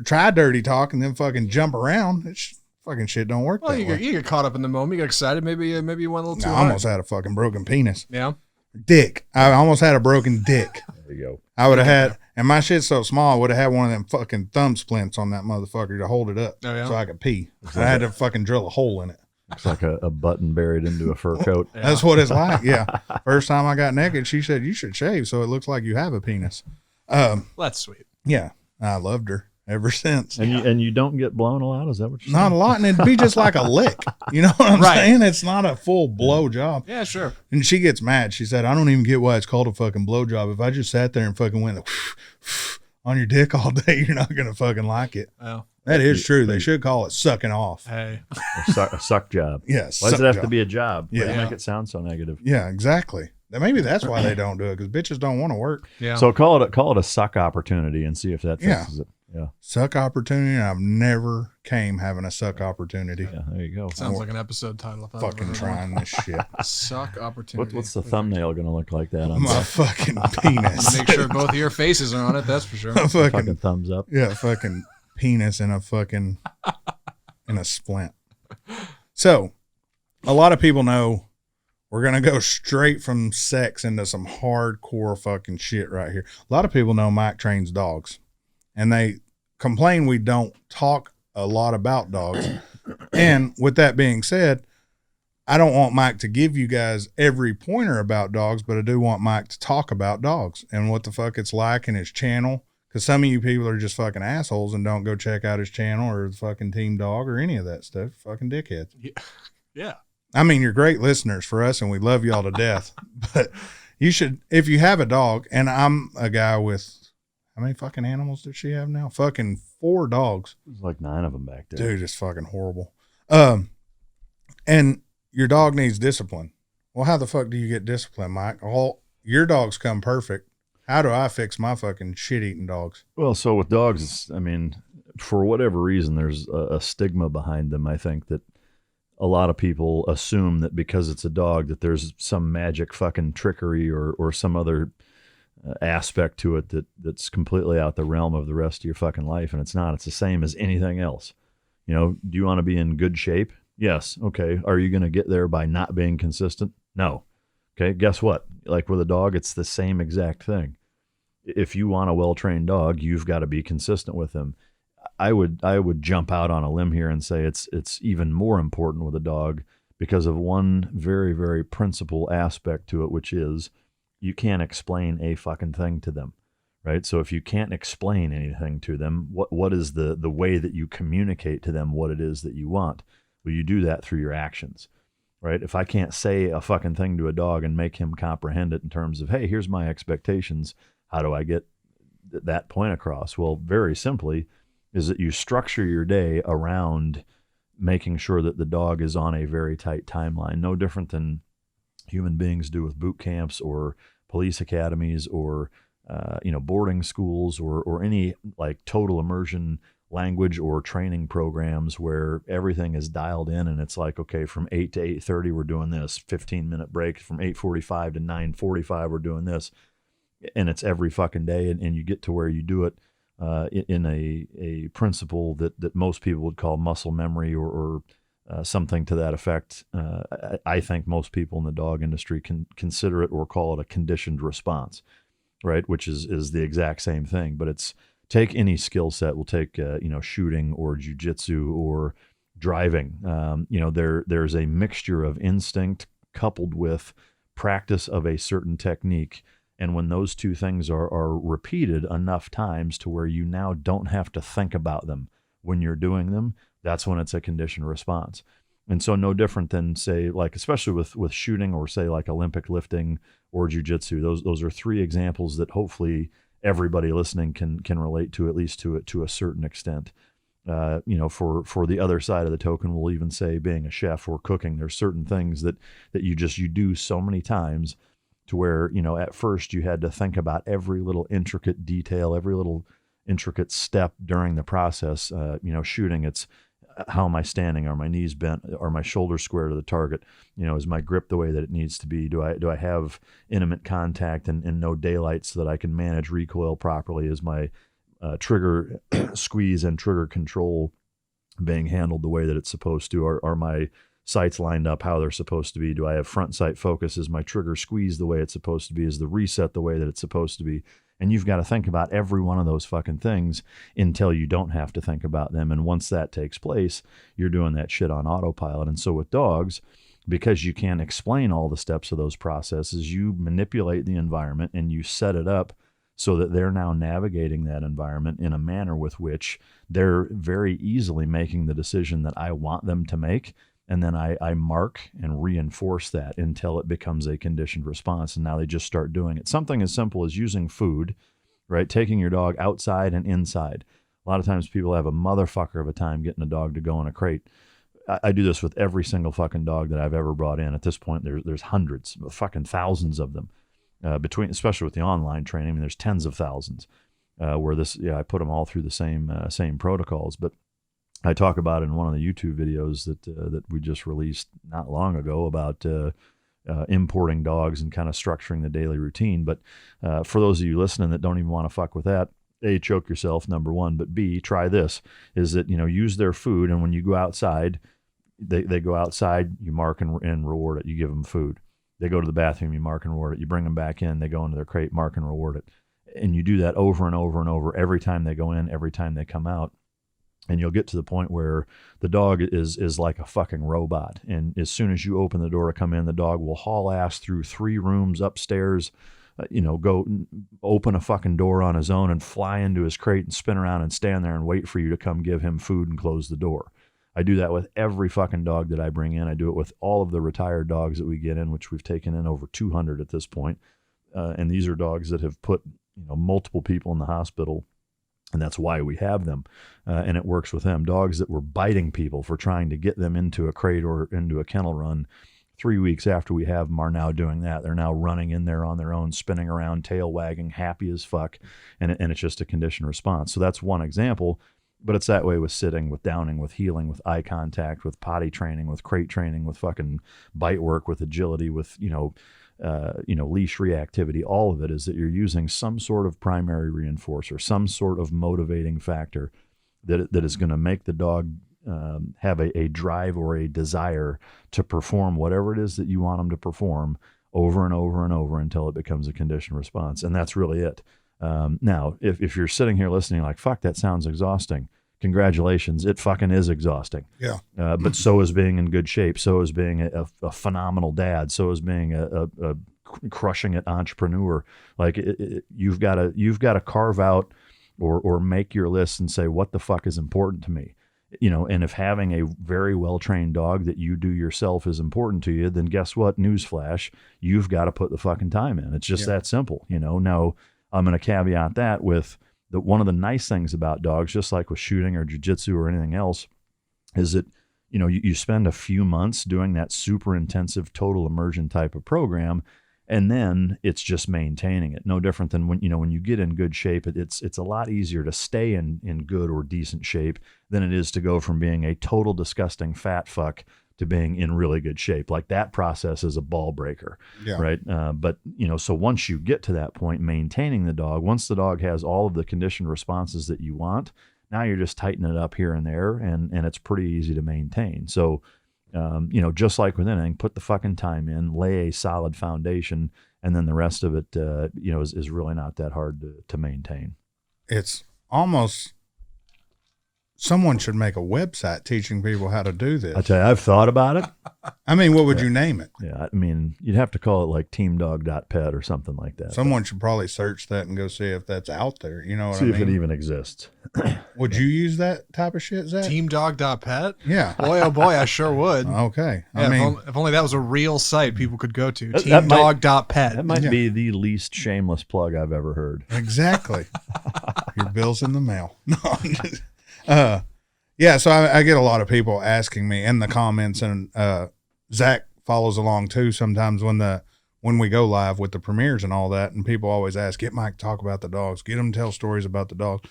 try dirty talk and then fucking jump around. It's fucking shit don't work. Well, you get caught up in the moment. You get excited. Maybe you went a little too hard. I almost had a fucking broken penis. Yeah. Dick. I almost had a broken dick. There you go. I would have had, and my shit's so small, I would have had one of them fucking thumb splints on that motherfucker to hold it up so I could pee. I had to fucking drill a hole in it. It's like a button buried into a fur coat. Yeah. That's what it's like, yeah. First time I got naked, she said, you should shave so it looks like you have a penis. That's sweet. Yeah, I loved her ever since. And you don't get blown a lot? Is that what you're saying? Not a lot, and it'd be just like a lick. You know what I'm saying? It's not a full blow job. Yeah, sure. And she gets mad. She said, I don't even get why it's called a fucking blow job. If I just sat there and fucking went on your dick all day, you're not going to fucking like it. Well, that is true. They should call it sucking off. Hey. A suck job. Yes. Why does it have to be a job? Yeah. Why do you make it sound so negative? Yeah, exactly. Maybe that's why they don't do it, because bitches don't want to work. Yeah. So call it a suck opportunity and see if that fixes it. Yeah. Suck opportunity. I've never came having a suck opportunity. Yeah, there you go. Sounds like an episode title. Fucking trying this shit. Suck opportunity. What's the thumbnail going to look like that? On my fucking penis. Make sure both of your faces are on it. That's for sure. Fucking thumbs up. Yeah, fucking penis in a splint. So, a lot of people know we're going to go straight from sex into some hardcore fucking shit right here. A lot of people know Mike trains dogs, and they complain we don't talk a lot about dogs. And with that being said, I don't want Mike to give you guys every pointer about dogs, but I do want Mike to talk about dogs and what the fuck it's like in his channel. Because some of you people are just fucking assholes and don't go check out his channel or the fucking Team Dog or any of that stuff. Fucking dickheads. Yeah. I mean, you're great listeners for us and we love y'all to death. But you should, if you have a dog, and I'm a guy with, how many fucking animals does she have now? Fucking 4 dogs. There's like 9 of them back there. Dude, it's fucking horrible. And your dog needs discipline. Well, how the fuck do you get discipline, Mike? All your dogs come perfect. How do I fix my fucking shit-eating dogs? Well, so with dogs, it's, I mean, for whatever reason, there's a stigma behind them. I think that a lot of people assume that because it's a dog that there's some magic fucking trickery or some other aspect to it that's completely out the realm of the rest of your fucking life, and it's not. It's the same as anything else. You know, do you want to be in good shape? Yes. Okay. Are you going to get there by not being consistent? No. Okay. Guess what? Like with a dog, it's the same exact thing. If you want a well-trained dog, you've got to be consistent with them. I would jump out on a limb here and say it's even more important with a dog because of one very, very principal aspect to it, which is you can't explain a fucking thing to them, right? So if you can't explain anything to them, what is the way that you communicate to them what it is that you want? Well, you do that through your actions, right? If I can't say a fucking thing to a dog and make him comprehend it in terms of, hey, here's my expectations, how do I get that point across? Well, very simply is that you structure your day around making sure that the dog is on a very tight timeline, no different than human beings do with boot camps or police academies or boarding schools or any like total immersion language or training programs where everything is dialed in and it's like, okay, from 8 to 8:30 we're doing this, 15-minute break, from 8:45 to 9:45 we're doing this, and it's every fucking day, and you get to where you do it in a principle that most people would call muscle memory or something to that effect. I think most people in the dog industry can consider it or call it a conditioned response, right? Which is the exact same thing, but it's take any skill set. We'll take shooting or jujitsu or driving. There's a mixture of instinct coupled with practice of a certain technique. And when those two things are repeated enough times to where you now don't have to think about them when you're doing them, that's when it's a conditioned response. And so no different than, say, like, especially with shooting or, say, like Olympic lifting or jiu-jitsu. Those are 3 examples that hopefully everybody listening can relate to, at least to a certain extent. For the other side of the token, we'll even say being a chef or cooking. There's certain things that you do so many times to where, at first you had to think about every little intricate detail, every little intricate step during the process. Shooting, it's how am I standing? Are my knees bent? Are my shoulders square to the target? Is my grip the way that it needs to be? Do I have intimate contact and no daylight so that I can manage recoil properly? Is my trigger squeeze and trigger control being handled the way that it's supposed to? Are my sights lined up how they're supposed to be? Do I have front sight focus? Is my trigger squeeze the way it's supposed to be? Is the reset the way that it's supposed to be? And you've got to think about every one of those fucking things until you don't have to think about them. And once that takes place, you're doing that shit on autopilot. And so with dogs, because you can't explain all the steps of those processes, you manipulate the environment and you set it up so that they're now navigating that environment in a manner with which they're very easily making the decision that I want them to make. And then I mark and reinforce that until it becomes a conditioned response. And now they just start doing it. Something as simple as using food, right? Taking your dog outside and inside. A lot of times people have a motherfucker of a time getting a dog to go in a crate. I do this with every single fucking dog that I've ever brought in. At this point, there's hundreds, fucking thousands of them especially with the online training. I mean, there's tens of thousands I put them all through the same protocols. But I talk about in one of the YouTube videos that we just released not long ago about importing dogs and kind of structuring the daily routine. But for those of you listening that don't even want to fuck with that, A, choke yourself, number one, but B, try this, is that, use their food. And when you go outside, they go outside, you mark and reward it. You give them food. They go to the bathroom, you mark and reward it. You bring them back in, they go into their crate, mark and reward it. And you do that over and over and over every time they go in, every time they come out. And you'll get to the point where the dog is like a fucking robot. And as soon as you open the door to come in, the dog will haul ass through 3 rooms upstairs, go open a fucking door on his own and fly into his crate and spin around and stand there and wait for you to come give him food and close the door. I do that with every fucking dog that I bring in. I do it with all of the retired dogs that we get in, which we've taken in over 200 at this point. And these are dogs that have put, multiple people in the hospital. And that's why we have them. And it works with them. Dogs that were biting people for trying to get them into a crate or into a kennel run, 3 weeks after we have them are now doing that. They're now running in there on their own, spinning around, tail wagging, happy as fuck. And it's just a conditioned response. So that's one example. But it's that way with sitting, with downing, with heeling, with eye contact, with potty training, with crate training, with fucking bite work, with agility, with, leash reactivity. All of it is that you're using some sort of primary reinforcer, some sort of motivating factor that is going to make the dog have a drive or a desire to perform whatever it is that you want them to perform over and over and over until it becomes a conditioned response. And that's really it. Now, if you're sitting here listening like, fuck, that sounds exhausting. Congratulations. It fucking is exhausting. Yeah. But so is being in good shape. So is being a phenomenal dad. So is being a crushing it entrepreneur. Like you've got to carve out or make your list and say, what the fuck is important to me? And if having a very well-trained dog that you do yourself is important to you, then guess what? Newsflash, you've got to put the fucking time in. It's just that simple. Now I'm going to caveat that with one of the nice things about dogs, just like with shooting or jiu-jitsu or anything else, is that, you spend a few months doing that super intensive total immersion type of program, and then it's just maintaining it. No different than when you get in good shape, it's a lot easier to stay in good or decent shape than it is to go from being a total disgusting fat fuck to being in really good shape. Like that process is a ball breaker, right? But so once you get to that point, maintaining the dog, once the dog has all of the conditioned responses that you want, now you're just tightening it up here and there, and it's pretty easy to maintain. So, just like with anything, put the fucking time in, lay a solid foundation, and then the rest of it, is really not that hard to maintain. It's almost, someone should make a website teaching people how to do this. I tell you, I've thought about it. I mean, what would you name it? Yeah, I mean, you'd have to call it like teamdog.pet or something like that. Someone should probably search that and go see if that's out there. You know what I see mean? if it even exists. Would you use that type of shit, Zach? Teamdog.pet? Yeah. Boy, oh boy, I sure would. Okay. Yeah, I mean, if only that was a real site people could go to. That Teamdog.pet. That might be the least shameless plug I've ever heard. Exactly. Your bill's in the mail. No, I'm just, yeah, so I get a lot of people asking me in the comments, and Zach follows along too sometimes when we go live with the premieres and all that, and people always ask, get Mike to talk about the dogs, get him to tell stories about the dogs.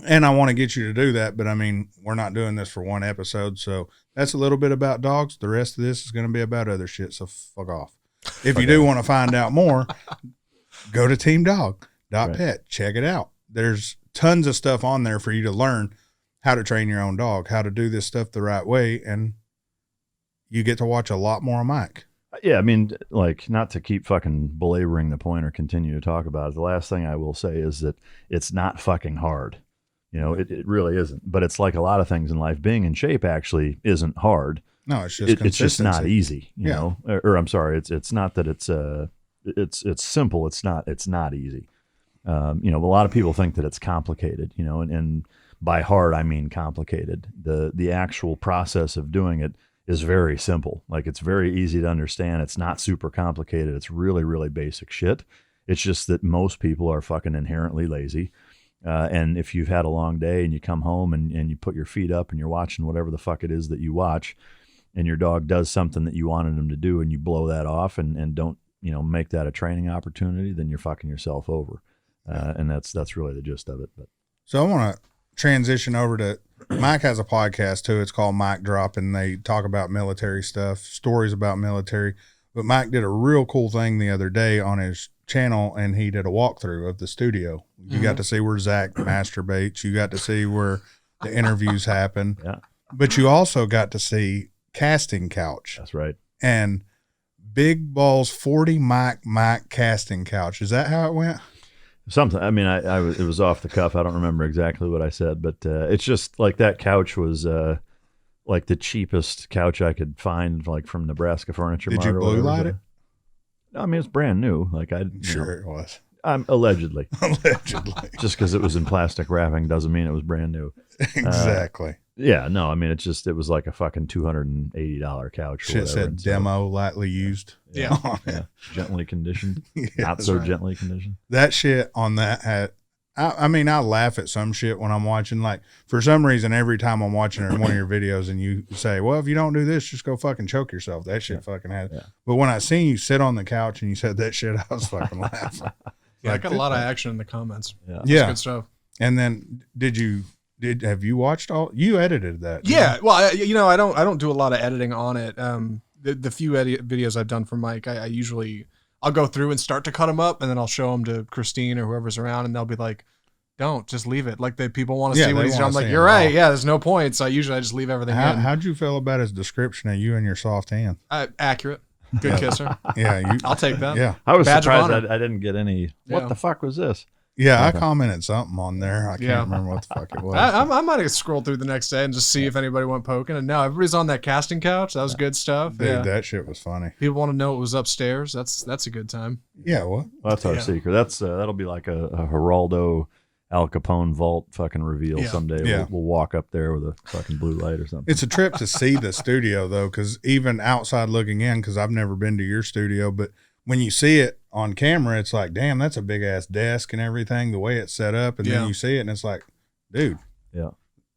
And I want to get you to do that, but I mean, we're not doing this for one episode, so that's a little bit about dogs. The rest of this is going to be about other shit, so fuck off. If you do want to find out more, go to teamdog.pet. Right. Check it out. There's tons of stuff on there for you to learn how to train your own dog, how to do this stuff the right way, and you get to watch a lot more of Mike. Yeah, I mean, like, not to keep fucking belaboring the point or continue to talk about it, the last thing I will say is that it's not fucking hard. It really isn't. But it's like a lot of things in life. Being in shape actually isn't hard. No, it's just it's just not easy. You know, or I'm sorry, it's not that it's simple. It's not easy. A lot of people think that it's complicated. And by hard I mean complicated. The actual process of doing it is very simple. Like, it's very easy to understand. It's not super complicated. It's really, really basic shit. It's just that most people are fucking inherently lazy. And if you've had a long day and you come home and you put your feet up and you're watching whatever the fuck it is that you watch, and your dog does something that you wanted him to do and you blow that off and don't, make that a training opportunity, then you're fucking yourself over. And that's really the gist of it. But so I want to transition over to, Mike has a podcast too. It's called Mike Drop, and they talk about military stuff, stories about military. But Mike did a real cool thing the other day on his channel, and he did a walkthrough of the studio. You got to see where Zach masturbates. You got to see where the interviews happen. Yeah. But you also got to see casting couch. That's right. And Big Balls 40 Mike casting couch. Is that how it went? Something. I mean, it was off the cuff. I don't remember exactly what I said, but it's just like that couch was like the cheapest couch I could find, like from Nebraska Furniture Did Mart. you or blue whatever. light it? I mean, it's brand new. Like Sure, it was. Allegedly. Allegedly. Just because it was in plastic wrapping doesn't mean it was brand new. Exactly. Yeah, no, I mean, it was like a fucking $280 couch. Or Shit whatever. said demo, lightly used. Yeah. Yeah, gently conditioned. Yeah, Not that's so right. gently conditioned. That shit on that had, I mean, I laugh at some shit when I'm watching. Like, for some reason, every time I'm watching one of your videos and you say, well, if you don't do this, just go fucking choke yourself. That shit fucking had. Yeah. But when I seen you sit on the couch and you said that shit, I was fucking laughing. Yeah, I Like, got a lot of action in the comments. Yeah. That's Yeah. good stuff. And then have you watched all, you edited that? didn't Yeah, you? well, I don't do a lot of editing on it. The few videos I've done for Mike, I usually I'll go through and start to cut them up, and then I'll show them to Christine or whoever's around, and they'll be like, "Don't just leave it." Like the people want to Yeah, see what they he's doing. wanna I'm like, see "You're him right. raw. Yeah, there's no point." So I just leave everything in. How'd you feel about his description of you and your soft hand? Accurate, good kisser. Yeah, I'll take that. yeah. I was Badge of surprised honor. I didn't get any. Yeah. What the fuck was this? Yeah, Okay. I commented something on there. I can't Yeah. remember what the fuck it was. I might have scrolled through the next day and just see if anybody went poking. And no, everybody's on that casting couch. That was good stuff. Dude, yeah. that shit was funny. People want to know what was upstairs. That's a good time. Yeah, what? Well, that's our Yeah. secret. That's that'll be like a Geraldo Al Capone vault fucking reveal Yeah. someday. Yeah. We'll walk up there with a fucking blue light or something. It's a trip to see the studio, though, because even outside looking in, because I've never been to your studio, but when you see it on camera, it's like, damn, that's a big ass desk and everything, the way it's set up. And Yeah. then you see it and it's like, dude, Yeah.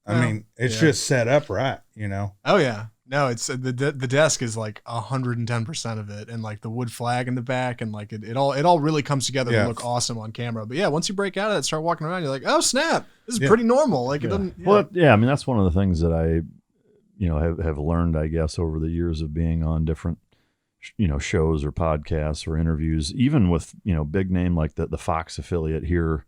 I Well, mean, it's yeah. just set up right, you know? Oh yeah, no, it's the desk is like 110% of it, and like the wood flag in the back, and like it all really comes together Yeah. to look awesome on camera. But yeah, once you break out of it, start walking around, you're like, oh snap, this is Yeah. pretty normal. Like it Yeah. doesn't. Yeah. Well, yeah. I mean, that's one of the things that I, have learned, I guess, over the years of being on different, shows or podcasts or interviews, even with, big name like the Fox affiliate here,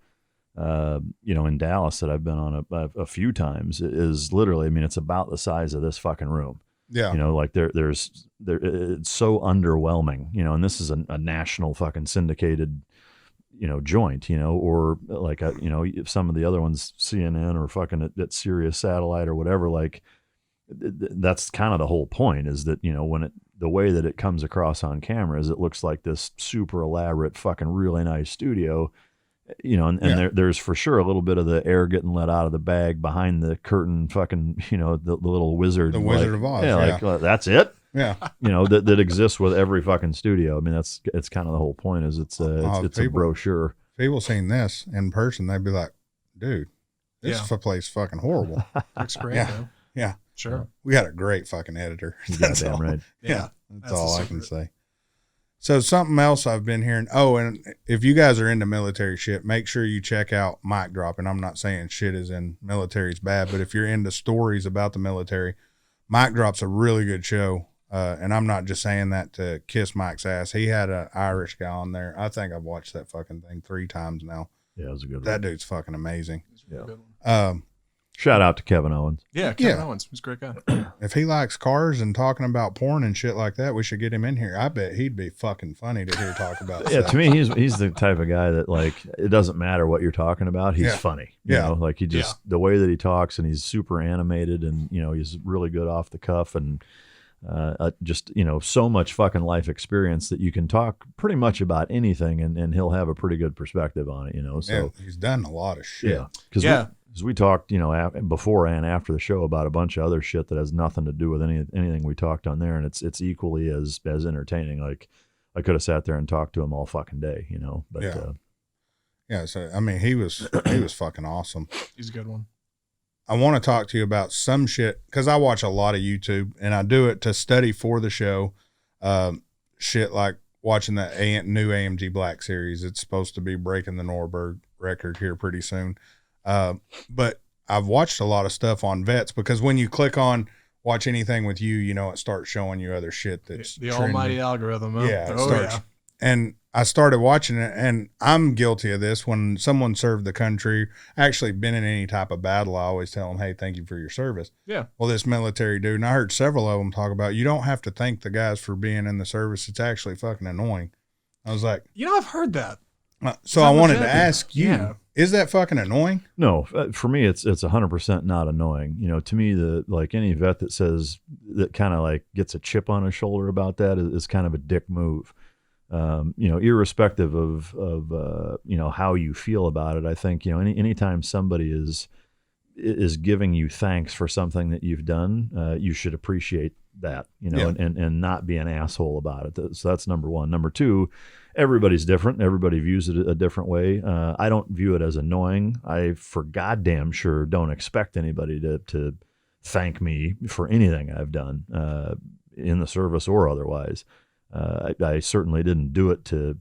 in Dallas that I've been on a few times, is literally, I mean, it's about the size of this fucking room. Yeah. Like there's it's so underwhelming, and this is a national fucking syndicated, joint, or like, if some of the other ones, CNN or fucking at Sirius Satellite or whatever, like that's kind of the whole point, is that, when the way that it comes across on camera is it looks like this super elaborate fucking really nice studio, and there's for sure a little bit of the air getting let out of the bag behind the curtain, fucking, the little wizard. The Wizard of Oz, yeah. That's it. Yeah. That exists with every fucking studio. I mean, it's kind of the whole point, is it's a brochure. People seen this in person, they'd be like, dude, this Yeah. place fucking horrible. Looks great. Yeah. Though. Yeah. Sure. We got a great fucking editor. You That's goddamn all. right. Yeah. That's That's the all I can secret. say. So something else I've been hearing. Oh, and if you guys are into military shit, make sure you check out Mic Drop. And I'm not saying shit is in military is bad, but if you're into stories about the military, Mic Drop's a really good show. And I'm not just saying that to kiss Mike's ass. He had an Irish guy on there. I think I've watched that fucking thing 3 times now. Yeah, it was a good That one. dude's fucking amazing. It's a really good one. Shout out to Kevin Owens. Yeah, Kevin Yeah. Owens, he's a great guy. If he likes cars and talking about porn and shit like that, we should get him in here. I bet he'd be fucking funny to hear talk about Yeah, stuff. to me, he's the type of guy that, like, it doesn't matter what you're talking about. He's Yeah. funny. Yeah. Like he just, the way that he talks, and he's super animated, and, he's really good off the cuff, and just, so much fucking life experience that you can talk pretty much about anything, and he'll have a pretty good perspective on it, so. Yeah, he's done a lot of shit. Yeah. Because we talked, before and after the show about a bunch of other shit that has nothing to do with anything we talked on there, and it's equally as entertaining. Like, I could have sat there and talked to him all fucking day, but Yeah. Yeah, so I mean, he was fucking awesome. He's a good one. I want to talk to you about some shit because I watch a lot of YouTube and I do it to study for the show. Shit like watching the new AMG Black Series. It's supposed to be breaking the Nürburgring record here pretty soon. But I've watched a lot of stuff on vets because when you click on watch anything with you, it starts showing you other shit that's The trending. almighty algorithm. Huh? Yeah, it Oh, starts. yeah. And I started watching it, and I'm guilty of this. When someone served the country, actually been in any type of battle, I always tell them, hey, thank you for your service. Yeah. Well, this military dude, and I heard several of them talk about, you don't have to thank the guys for being in the service. It's actually fucking annoying. I was like, I've heard that. So I wanted to ask you, is that fucking annoying? No, for me, it's 100% not annoying. To me, like any vet that says that kind of like gets a chip on his shoulder about that is kind of a dick move. Irrespective of how you feel about it, I think, anytime somebody is giving you thanks for something that you've done, you should appreciate that, and not be an asshole about it. So that's number one. Number two, everybody's different. Everybody views it a different way. I don't view it as annoying. I, for goddamn sure, don't expect anybody to thank me for anything I've done in the service or otherwise. I certainly didn't do it to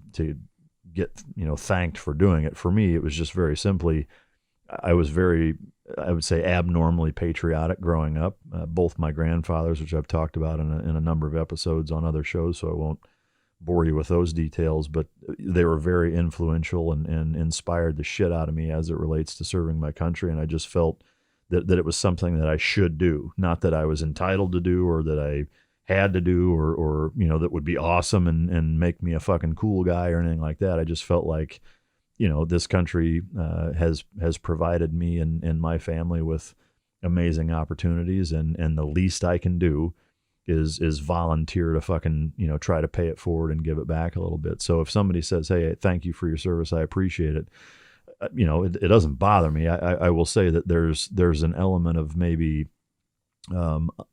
get thanked for doing it. For me, it was just very simply, I was very, I would say, abnormally patriotic growing up. Both my grandfathers, which I've talked about in a number of episodes on other shows, so I won't bore you with those details, but they were very influential and inspired the shit out of me as it relates to serving my country. And I just felt that it was something that I should do, not that I was entitled to do or that I had to do or that would be awesome and make me a fucking cool guy or anything like that. I just felt like, this country has provided me and my family with amazing opportunities, and the least I can do is volunteer to fucking, try to pay it forward and give it back a little bit. So if somebody says, hey, thank you for your service, I appreciate it. It doesn't bother me. I will say that there's an element of maybe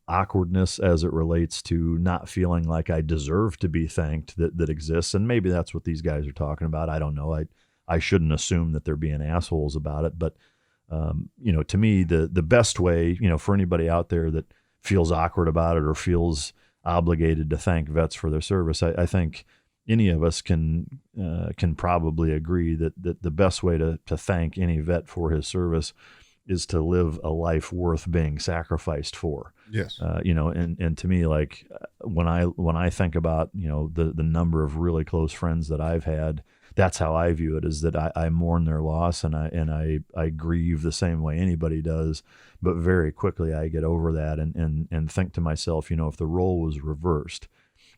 awkwardness as it relates to not feeling like I deserve to be thanked that exists. And maybe that's what these guys are talking about. I don't know. I shouldn't assume that they're being assholes about it, but to me, the best way, for anybody out there that feels awkward about it or feels obligated to thank vets for their service, I think any of us can probably agree that the best way to thank any vet for his service is to live a life worth being sacrificed for. Yes. And to me, like when I think about, the number of really close friends that I've had, that's how I view it, is that I mourn their loss and I grieve the same way anybody does, but very quickly I get over that and think to myself, if the role was reversed,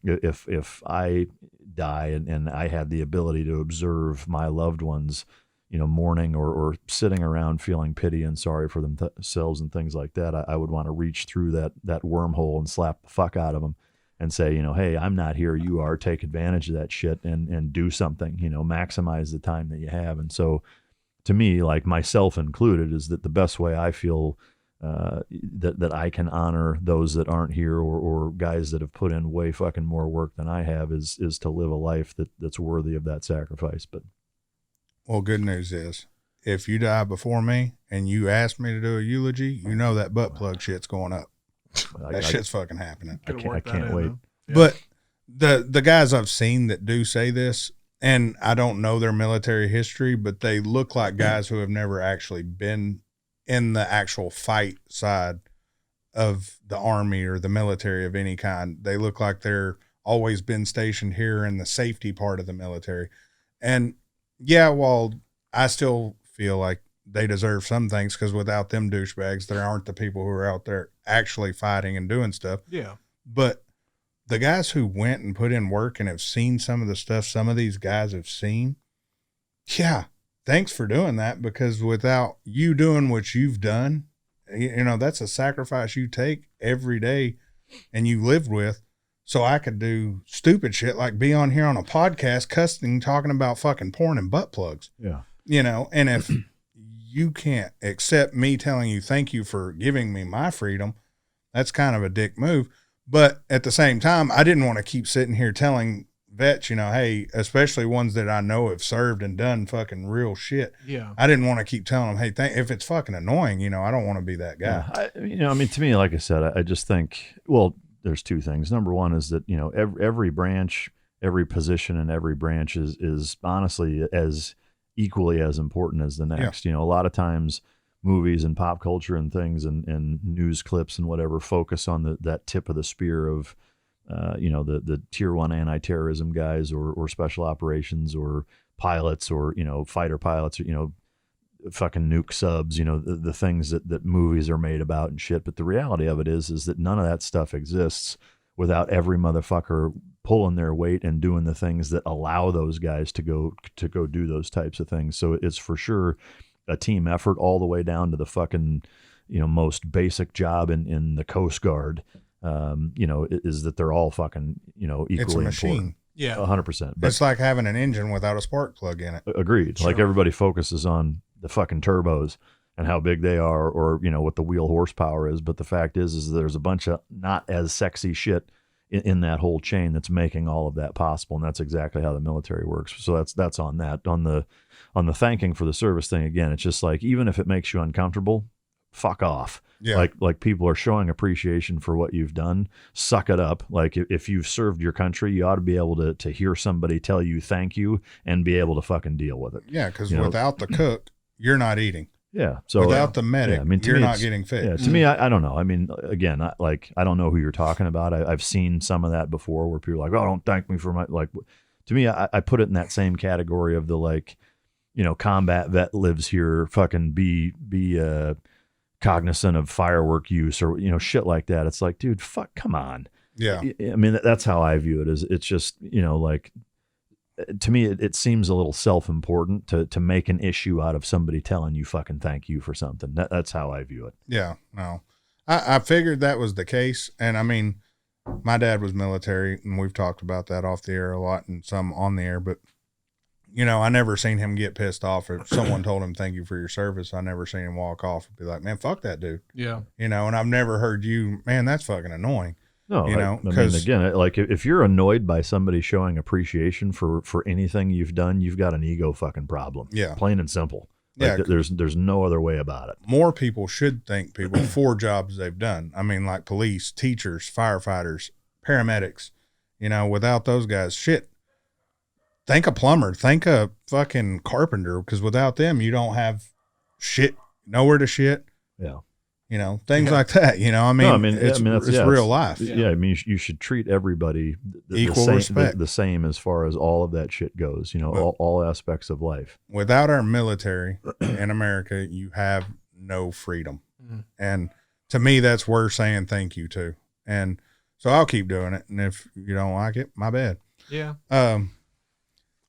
if I die and I had the ability to observe my loved ones, mourning or sitting around feeling pity and sorry for themselves and things like that, I would want to reach through that wormhole and slap the fuck out of them and say, hey, I'm not here, you are. Take advantage of that shit and do something, maximize the time that you have. And so to me, like myself included, is that the best way I feel that I can honor those that aren't here or guys that have put in way fucking more work than I have is to live a life that's worthy of that sacrifice. But well, good news is, if you die before me and you ask me to do a eulogy, that butt plug shit's going up. That shit's fucking happening. I can't wait. Yeah. But the guys I've seen that do say this, and I don't know their military history, but they look like guys who have never actually been in the actual fight side of the Army or the military of any kind. They look like they're always been stationed here in the safety part of the military. And yeah, while I still feel like they deserve some things, because without them douchebags, there aren't the people who are out there actually fighting and doing stuff. Yeah. But the guys who went and put in work and have seen some of the stuff some of these guys have seen, yeah, thanks for doing that, because without you doing what you've done, that's a sacrifice you take every day and you lived with. So I could do stupid shit like be on here on a podcast cussing, talking about fucking porn and butt plugs. Yeah. And if you can't accept me telling you thank you for giving me my freedom, that's kind of a dick move. But at the same time, I didn't want to keep sitting here telling vets, hey, especially ones that I know have served and done fucking real shit. Yeah. I didn't want to keep telling them, hey, if it's fucking annoying, I don't want to be that guy. Yeah. To me, like I said, I just think, well, there's two things. Number one is that, every branch, every position in every branch is honestly as equally as important as the next. A lot of times movies and pop culture and things and news clips and whatever focus on that tip of the spear of, the tier 1 anti-terrorism guys or special operations or pilots or, fighter pilots, or, fucking nuke subs, the things that movies are made about and shit. But the reality of it is that none of that stuff exists without every motherfucker pulling their weight and doing the things that allow those guys to go do those types of things. So it's for sure a team effort all the way down to the fucking, most basic job in the Coast Guard. Is that they're all fucking, equally It's a machine. important. Yeah. 100%. It's like having an engine without a spark plug in it. Agreed. Sure. Like everybody focuses on the fucking turbos and how big they are, or what the wheel horsepower is. But the fact is there's a bunch of not as sexy shit in that whole chain that's making all of that possible, and that's exactly how the military works. So that's on that. On the thanking for the service thing, again, it's just like, even if it makes you uncomfortable, fuck off. Yeah. Like people are showing appreciation for what you've done. Suck it up. Like if you've served your country, you ought to be able to hear somebody tell you thank you and be able to fucking deal with it. Yeah, because without the cook, you're not eating. Yeah. So without the medic, you're not getting fixed. Yeah. To me, I don't know. I mean, again, I don't know who you're talking about. I've seen some of that before where people are like, oh, don't thank me for my, like, to me, I put it in that same category of the, combat vet lives here, fucking be cognizant of firework use or, shit like that. It's like, dude, fuck, come on. Yeah. I mean, that's how I view it. Is it's just, to me, it seems a little self-important to make an issue out of somebody telling you fucking thank you for something. That's how I view it. Yeah, no. I figured that was the case. And I mean, my dad was military, and we've talked about that off the air a lot and some on the air, but I never seen him get pissed off if someone told him thank you for your service. I never seen him walk off and be like, man, fuck that dude. Yeah. And I've never heard you, man, that's fucking annoying. No, I mean, again, like if you're annoyed by somebody showing appreciation for anything you've done, you've got an ego fucking problem. Yeah. Plain and simple. Like, Yeah. There's no other way about it. More people should thank people for jobs they've done. I mean, like police, teachers, firefighters, paramedics, without those guys, shit. Thank a plumber, thank a fucking carpenter, because without them, you don't have shit, nowhere to shit. Yeah. Things like that. I mean, it's real life. Yeah. I mean, you should treat everybody Equal respect. the same as far as all of that shit goes, all aspects of life. Without our military in America, you have no freedom. Mm-hmm. And to me, that's worth saying thank you to. And so I'll keep doing it. And if you don't like it, my bad. Yeah.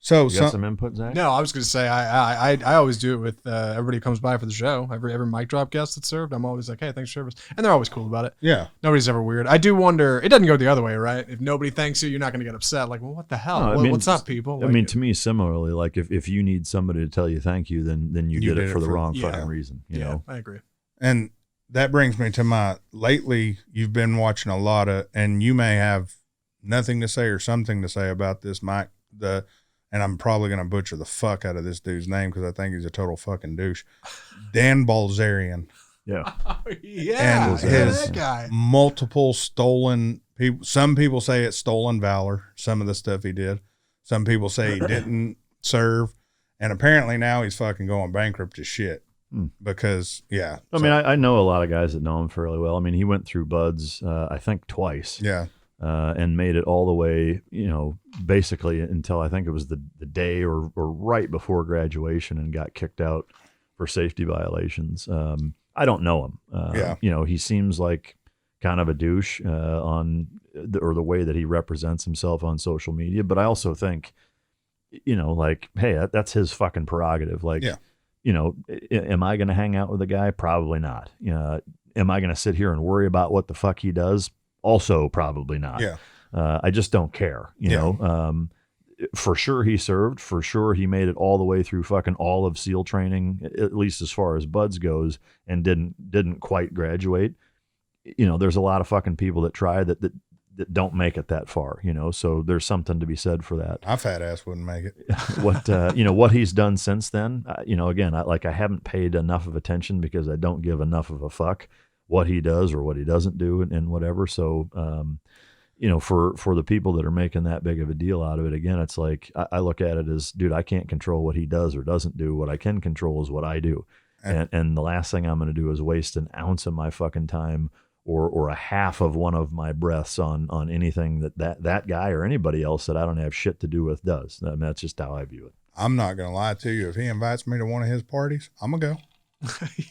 So you got some input, Zach? No, I was going to say I always do it with everybody who comes by for the show. Every mic drop guest that's served, I'm always like, hey, thanks for service, and they're always cool about it. Yeah, nobody's ever weird. I do wonder, it doesn't go the other way, right? If nobody thanks you, you're not going to get upset. Like, well, what the hell? No, What's up, people? Like, I mean, to me, similarly, like if you need somebody to tell you thank you, then you did it for the wrong fucking reason. You know, I agree. And that brings me to lately. You've been watching a lot of, and you may have nothing to say or something to say about this, Mike. And I'm probably going to butcher the fuck out of this dude's name because I think he's a total fucking douche. Dan Bilzerian. Yeah. Yeah. And his that guy. multiple stolen people. Some people say it's stolen valor, some of the stuff he did. Some people say he didn't serve. And apparently now he's fucking going bankrupt as shit. Because, yeah. I mean, I know a lot of guys that know him fairly well. I mean, he went through Buds, I think twice. Yeah. And made it all the way, basically until I think it was the day or right before graduation, and got kicked out for safety violations. I don't know him. He seems like kind of a douche on the way that he represents himself on social media. But I also think, like, hey, that's his fucking prerogative. Like, am I going to hang out with the guy? Probably not. Am I going to sit here and worry about what the fuck he does? Also, probably not. Yeah. I just don't care, you know. For sure he served. For sure he made it all the way through fucking all of SEAL training, at least as far as Buds goes, and didn't quite graduate. There's a lot of fucking people that try that don't make it that far, so there's something to be said for that. My fat ass wouldn't make it. What he's done since then, again, I haven't paid enough of attention because I don't give enough of a fuck what he does or what he doesn't do and whatever. So, for the people that are making that big of a deal out of it, again, it's like, I look at it as, dude, I can't control what he does or doesn't do. What I can control is what I do. And the last thing I'm going to do is waste an ounce of my fucking time or a half of one of my breaths on anything that guy or anybody else that I don't have shit to do with does. I mean, that's just how I view it. I'm not going to lie to you. If he invites me to one of his parties, I'm going to go.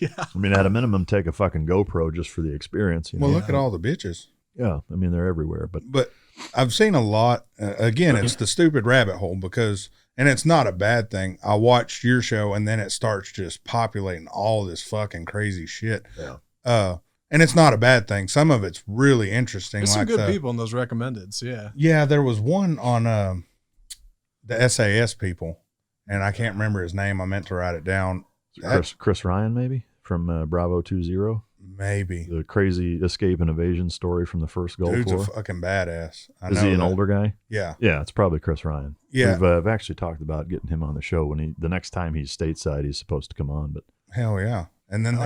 Yeah. I mean, at a minimum, take a fucking GoPro just for the experience. Well, look at all the bitches. Yeah, I mean they're everywhere, but I've seen a lot. Again, it's the stupid rabbit hole because, and it's not a bad thing. I watched your show and then it starts just populating all this fucking crazy shit. Yeah. And it's not a bad thing. Some of it's really interesting. There's like some good people in those recommendeds. Yeah. Yeah, there was one on the SAS people, and I can't remember his name. I meant to write it down. Chris Ryan, maybe from Bravo 20. Maybe the crazy escape and evasion story from the first Gulf Dude's War. a fucking badass. Is he an older guy? Yeah. Yeah, it's probably Chris Ryan. Yeah. We've actually talked about getting him on the show when the next time he's stateside, he's supposed to come on. But hell yeah. And then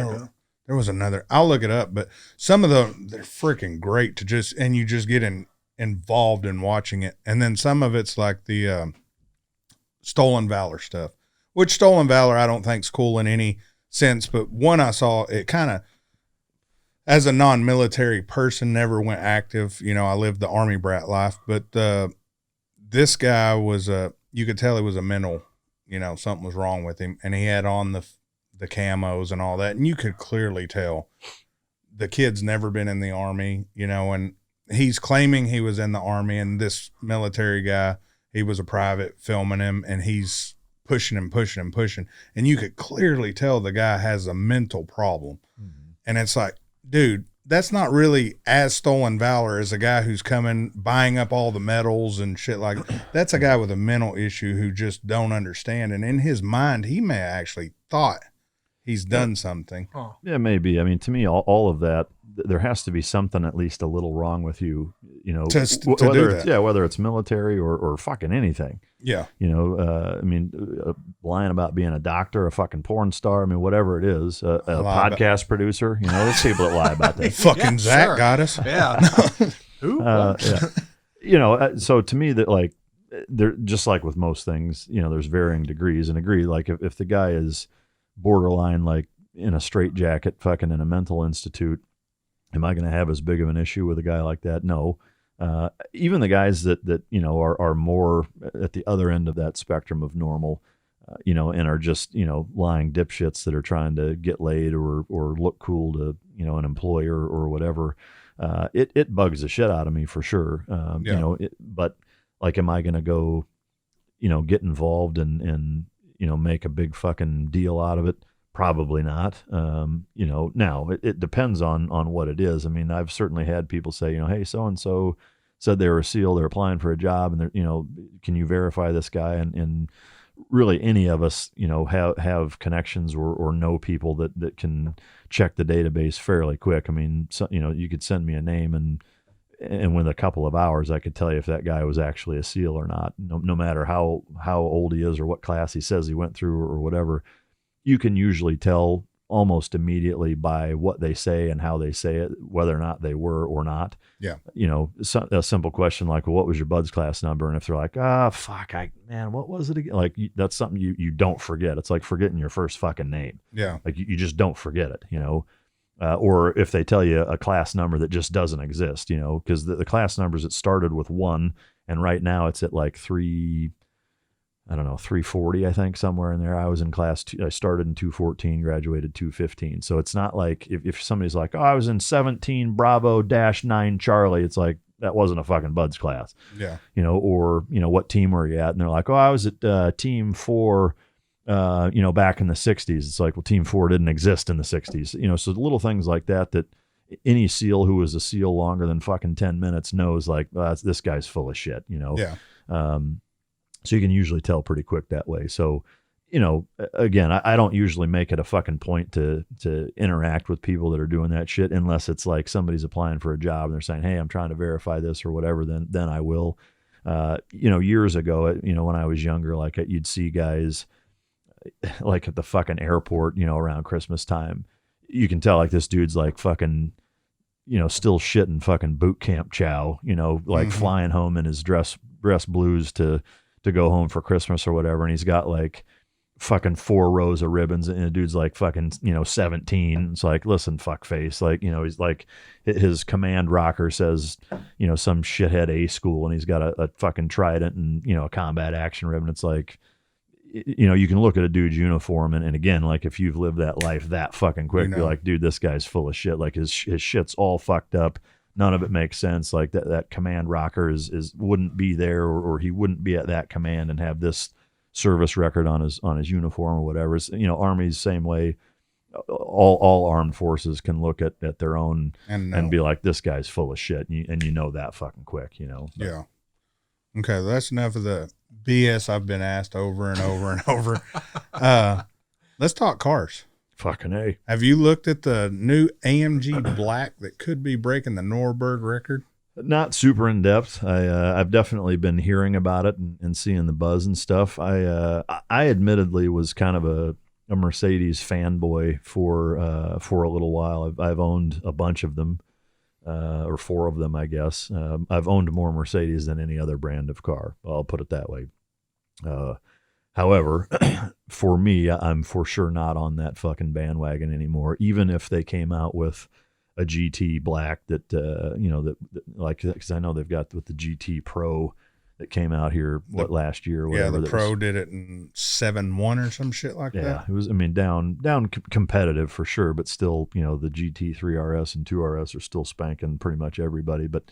there was another, I'll look it up, but some of them, they're freaking great to just, and you just get involved in watching it. And then some of it's like the Stolen Valor stuff, which Stolen Valor I don't think's cool in any sense, but one I saw, it kind of, as a non-military person, never went active. You know, I lived the Army brat life, but this guy was you could tell he was a mental, you know, something was wrong with him, and he had on the camos and all that, and you could clearly tell the kid's never been in the Army, you know, and he's claiming he was in the Army, and this military guy, he was a private filming him, and he's pushing him, and you could clearly tell the guy has a mental problem. Mm-hmm. And it's like, dude, that's not really as Stolen Valor as a guy who's coming, buying up all the medals and shit like that. That's a guy with a mental issue who just don't understand. And in his mind, he may have actually thought he's done something. Oh. Yeah, maybe. I mean, to me, all of that, there has to be something at least a little wrong with you, you know, whether it's military or fucking anything. Yeah. You know, I mean, lying about being a doctor, a fucking porn star, I mean, whatever it is, a podcast producer, you know, there's people that lie about that. Fucking Zach got us. Yeah. Who? Yeah. You know, so to me that like, they're just like with most things, you know, there's varying degrees and agree. Like if the guy is borderline, like in a straitjacket, fucking in a mental institute, am I going to have as big of an issue with a guy like that? No. Even the guys that you know are more at the other end of that spectrum of normal, you know, and are just, you know, lying dipshits that are trying to get laid or look cool to, you know, an employer or whatever. It bugs the shit out of me for sure. You know, but like, am I going to go, you know, get involved and you know, make a big fucking deal out of it? Probably not. You know, now it depends on what it is. I mean, I've certainly had people say, you know, hey, so-and-so said they were a SEAL, they're applying for a job, and they're, you know, can you verify this guy? And really any of us, you know, have connections or know people that can check the database fairly quick. I mean, so, you know, you could send me a name and within a couple of hours, I could tell you if that guy was actually a SEAL or not, no matter how old he is or what class he says he went through or whatever. You can usually tell almost immediately by what they say and how they say it, whether or not they were or not. Yeah. You know, a simple question like, well, what was your BUD/S class number? And if they're like, fuck, what was it again? Like, that's something you don't forget. It's like forgetting your first fucking name. Yeah. Like you just don't forget it, you know? Or if they tell you a class number that just doesn't exist, you know, because the class numbers, it started with 1 and right now it's at like 340, I think, somewhere in there. I was in class I started in 214, graduated 215. So it's not like if somebody's like, oh, I was in 17 Bravo-9 Charlie, it's like, that wasn't a fucking BUD/S class. Yeah. You know, or, you know, what team were you at? And they're like, oh, I was at team 4, you know, back in the 60s. It's like, well, team 4 didn't exist in the 60s. You know, so little things like that any SEAL who was a SEAL longer than fucking 10 minutes knows, like, this guy's full of shit, you know? Yeah. So you can usually tell pretty quick that way. So, you know, again, I don't usually make it a fucking point to interact with people that are doing that shit unless it's like somebody's applying for a job and they're saying, hey, I'm trying to verify this or whatever, then I will. You know, years ago, you know, when I was younger, like you'd see guys like at the fucking airport, you know, around Christmas time, you can tell like this dude's like fucking, you know, still shitting fucking boot camp chow, you know, like flying home in his dress blues to go home for Christmas or whatever. And he's got like fucking 4 rows of ribbons and the dude's like fucking, you know, 17. It's like, listen, fuckface. Like, you know, he's like, his command rocker says, you know, some shithead A school and he's got a fucking trident and, you know, a combat action ribbon. It's like, you know, you can look at a dude's uniform and again, like if you've lived that life that fucking quick, you're like, dude, this guy's full of shit. Like his shit's all fucked up. none of it makes sense. Like that command rocker is wouldn't be there, or he wouldn't be at that command and have this service record on his uniform or whatever. It's, Army's same way. All armed forces can look at their own and be like, this guy's full of shit, and you know that fucking quick, But, yeah. Okay, that's enough of the BS I've been asked over and over and over. Let's talk cars. Fucking A. Have you looked at the new AMG Black that could be breaking the Nürburgring record? Not super in depth. I've definitely been hearing about it and seeing the buzz and stuff. I admittedly was kind of a Mercedes fanboy for a little while. I've owned a bunch of them, or 4 of them, I guess. I've owned more Mercedes than any other brand of car. I'll put it that way. However, for me, I'm for sure not on that fucking bandwagon anymore. Even if they came out with a GT Black that because I know they've got with the GT Pro that came out here last year or whatever. Yeah, the Pro did it in 7.1 or some shit like that. Yeah, it was, down competitive for sure, but still, the GT3 RS and 2RS are still spanking pretty much everybody. But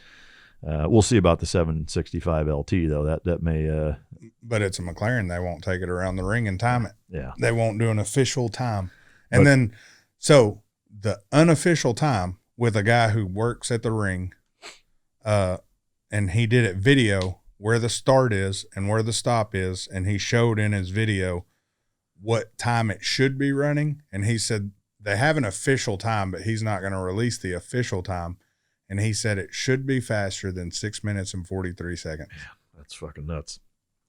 we'll see about the 765 LT though. That may. But it's a McLaren. They won't take it around the ring and time it. Yeah, they won't do an official time. And so the unofficial time with a guy who works at the ring, and he did it video where the start is and where the stop is, and he showed in his video what time it should be running, and he said they have an official time, but he's not going to release the official time, and he said it should be faster than 6 minutes and 43 seconds. That's fucking nuts.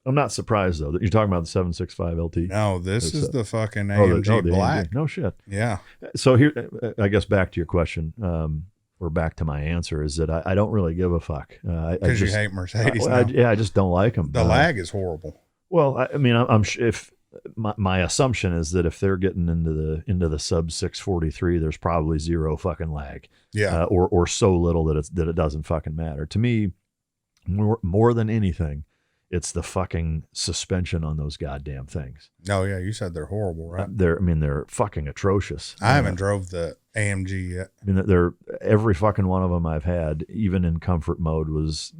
I'm not surprised though that you're talking about the 765 LT. No, this is the fucking AMG Black. AMG. No shit. Yeah. So here, I guess back to your question, or back to my answer, is that I don't really give a fuck. Because you hate Mercedes. I just don't like them. The lag is horrible. Well, I'm if my assumption is that if they're getting into the sub 643, there's probably zero fucking lag. Yeah. Or so little that it doesn't fucking matter. To me, more than anything, it's the fucking suspension on those goddamn things. Oh yeah, you said they're horrible, right? They're fucking atrocious. I haven't drove the AMG yet. They're every fucking one of them I've had, even in comfort mode, was,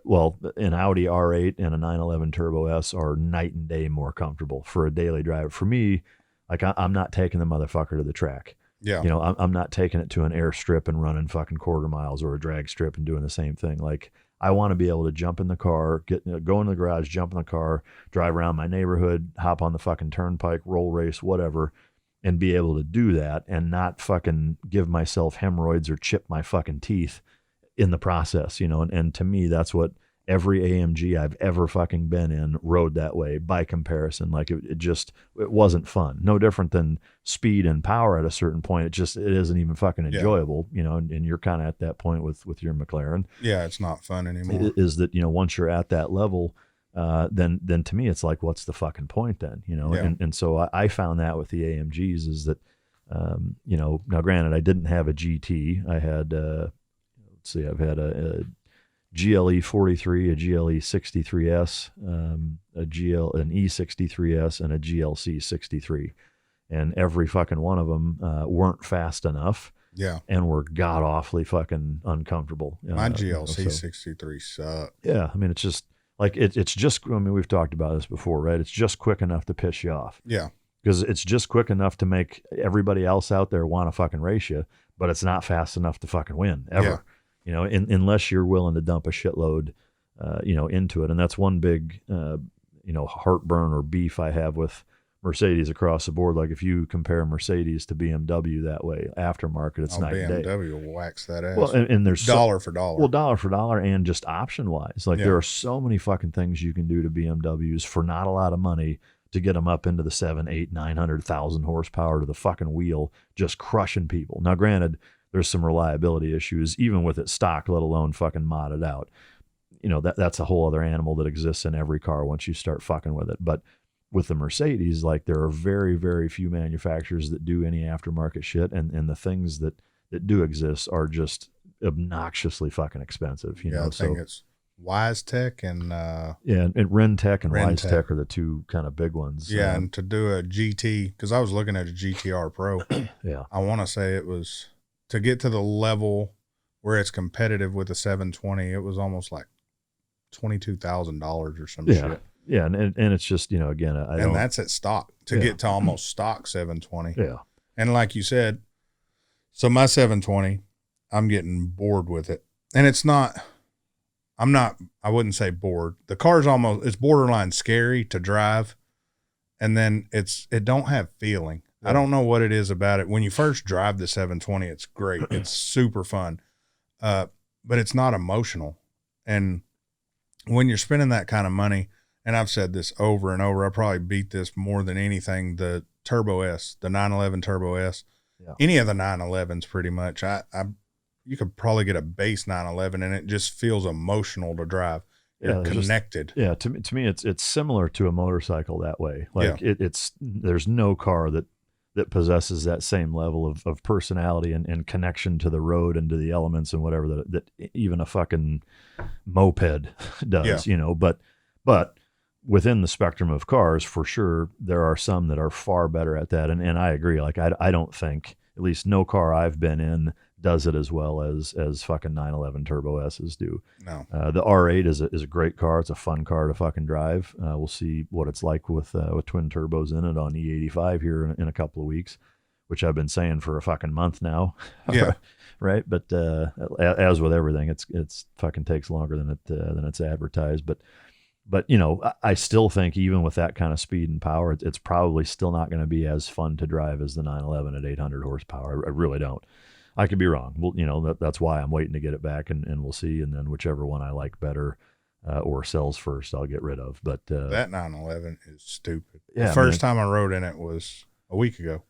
well, an Audi R8 and a 911 Turbo S are night and day more comfortable for a daily drive. For me, like I'm not taking the motherfucker to the track. Yeah. I'm not taking it to an airstrip and running fucking quarter miles or a drag strip and doing the same thing. Like, I want to be able to jump in the car, go in the garage, jump in the car, drive around my neighborhood, hop on the fucking turnpike, roll race, whatever, and be able to do that and not fucking give myself hemorrhoids or chip my fucking teeth in the process, and to me, that's what every AMG I've ever fucking been in rode that way by comparison. Like it wasn't fun. No different than speed and power at a certain point. It isn't even fucking enjoyable, and you're kind of at that point with your McLaren. Yeah. It's not fun anymore. Is that, once you're at that level, then to me, it's like, what's the fucking point then, Yeah. And so I found that with the AMGs is that, now granted, I didn't have a GT. I had, I've had a GLE 43, a GLE 63S, an E63S, and a GLC 63. And every fucking one of them weren't fast enough. Yeah. And were god awfully fucking uncomfortable. My GLC 63 sucked. Yeah. It's just like, it's just, we've talked about this before, right? It's just quick enough to piss you off. Yeah. Because it's just quick enough to make everybody else out there want to fucking race you, but it's not fast enough to fucking win ever. Yeah. Unless you're willing to dump a shitload, into it. And that's one big, heartburn or beef I have with Mercedes across the board. Like if you compare Mercedes to BMW that way, aftermarket, it's night and day. BMW will wax that ass. Well, and there's dollar for dollar. Well, dollar for dollar, and just option wise. Like Yeah. there are so many fucking things you can do to BMWs for not a lot of money to get them up into the 700, 800, 900,000 horsepower to the fucking wheel, just crushing people. Now, granted, there's some reliability issues, even with it stock, let alone fucking modded out. That's a whole other animal that exists in every car once you start fucking with it. But with the Mercedes, like there are very, very few manufacturers that do any aftermarket shit. And the things that do exist are just obnoxiously fucking expensive. I think it's WiseTech and Rentec and Rentec. WiseTech are the two kind of big ones. Yeah, and to do a GT, because I was looking at a GTR Pro. Yeah. I want to say it was to get to the level where it's competitive with a 720. It was almost like $22,000 or some Yeah. shit. Yeah. And it's just, you know, again, And that's at stock to get to almost stock 720. Yeah. And like you said, so my 720, I'm getting bored with it. And I wouldn't say bored. The car's it's borderline scary to drive. And then it don't have feeling. Yeah. I don't know what it is about it. When you first drive the 720, it's great. It's super fun. But it's not emotional. And when you're spending that kind of money, and I've said this over and over, I probably beat this more than anything, the Turbo S, the 911 Turbo S, any of the 911s pretty much. You could probably get a base 911 and it just feels emotional to drive. You're connected. To me, it's similar to a motorcycle that way. Like there's no car that possesses that same level of personality and connection to the road and to the elements and whatever that even a fucking moped does, you know, but within the spectrum of cars, for sure, there are some that are far better at that. And I agree. Like, I don't think, at least no car I've been in does it as well as fucking 911 Turbo S's do. No. The R8 is a great car. It's a fun car to fucking drive. We'll see what it's like with twin turbos in it on E85 here in a couple of weeks, which I've been saying for a fucking month now. Yeah. Right. But as with everything, it's fucking takes longer than it's advertised. But, you know, I still think even with that kind of speed and power, it's probably still not going to be as fun to drive as the 911 at 800 horsepower. I really don't. I could be wrong. Well, you know, that's why I'm waiting to get it back, and we'll see. And then whichever one I like better or sells first, I'll get rid of. But that 911 is stupid. Yeah, the first time I rode in it was a week ago.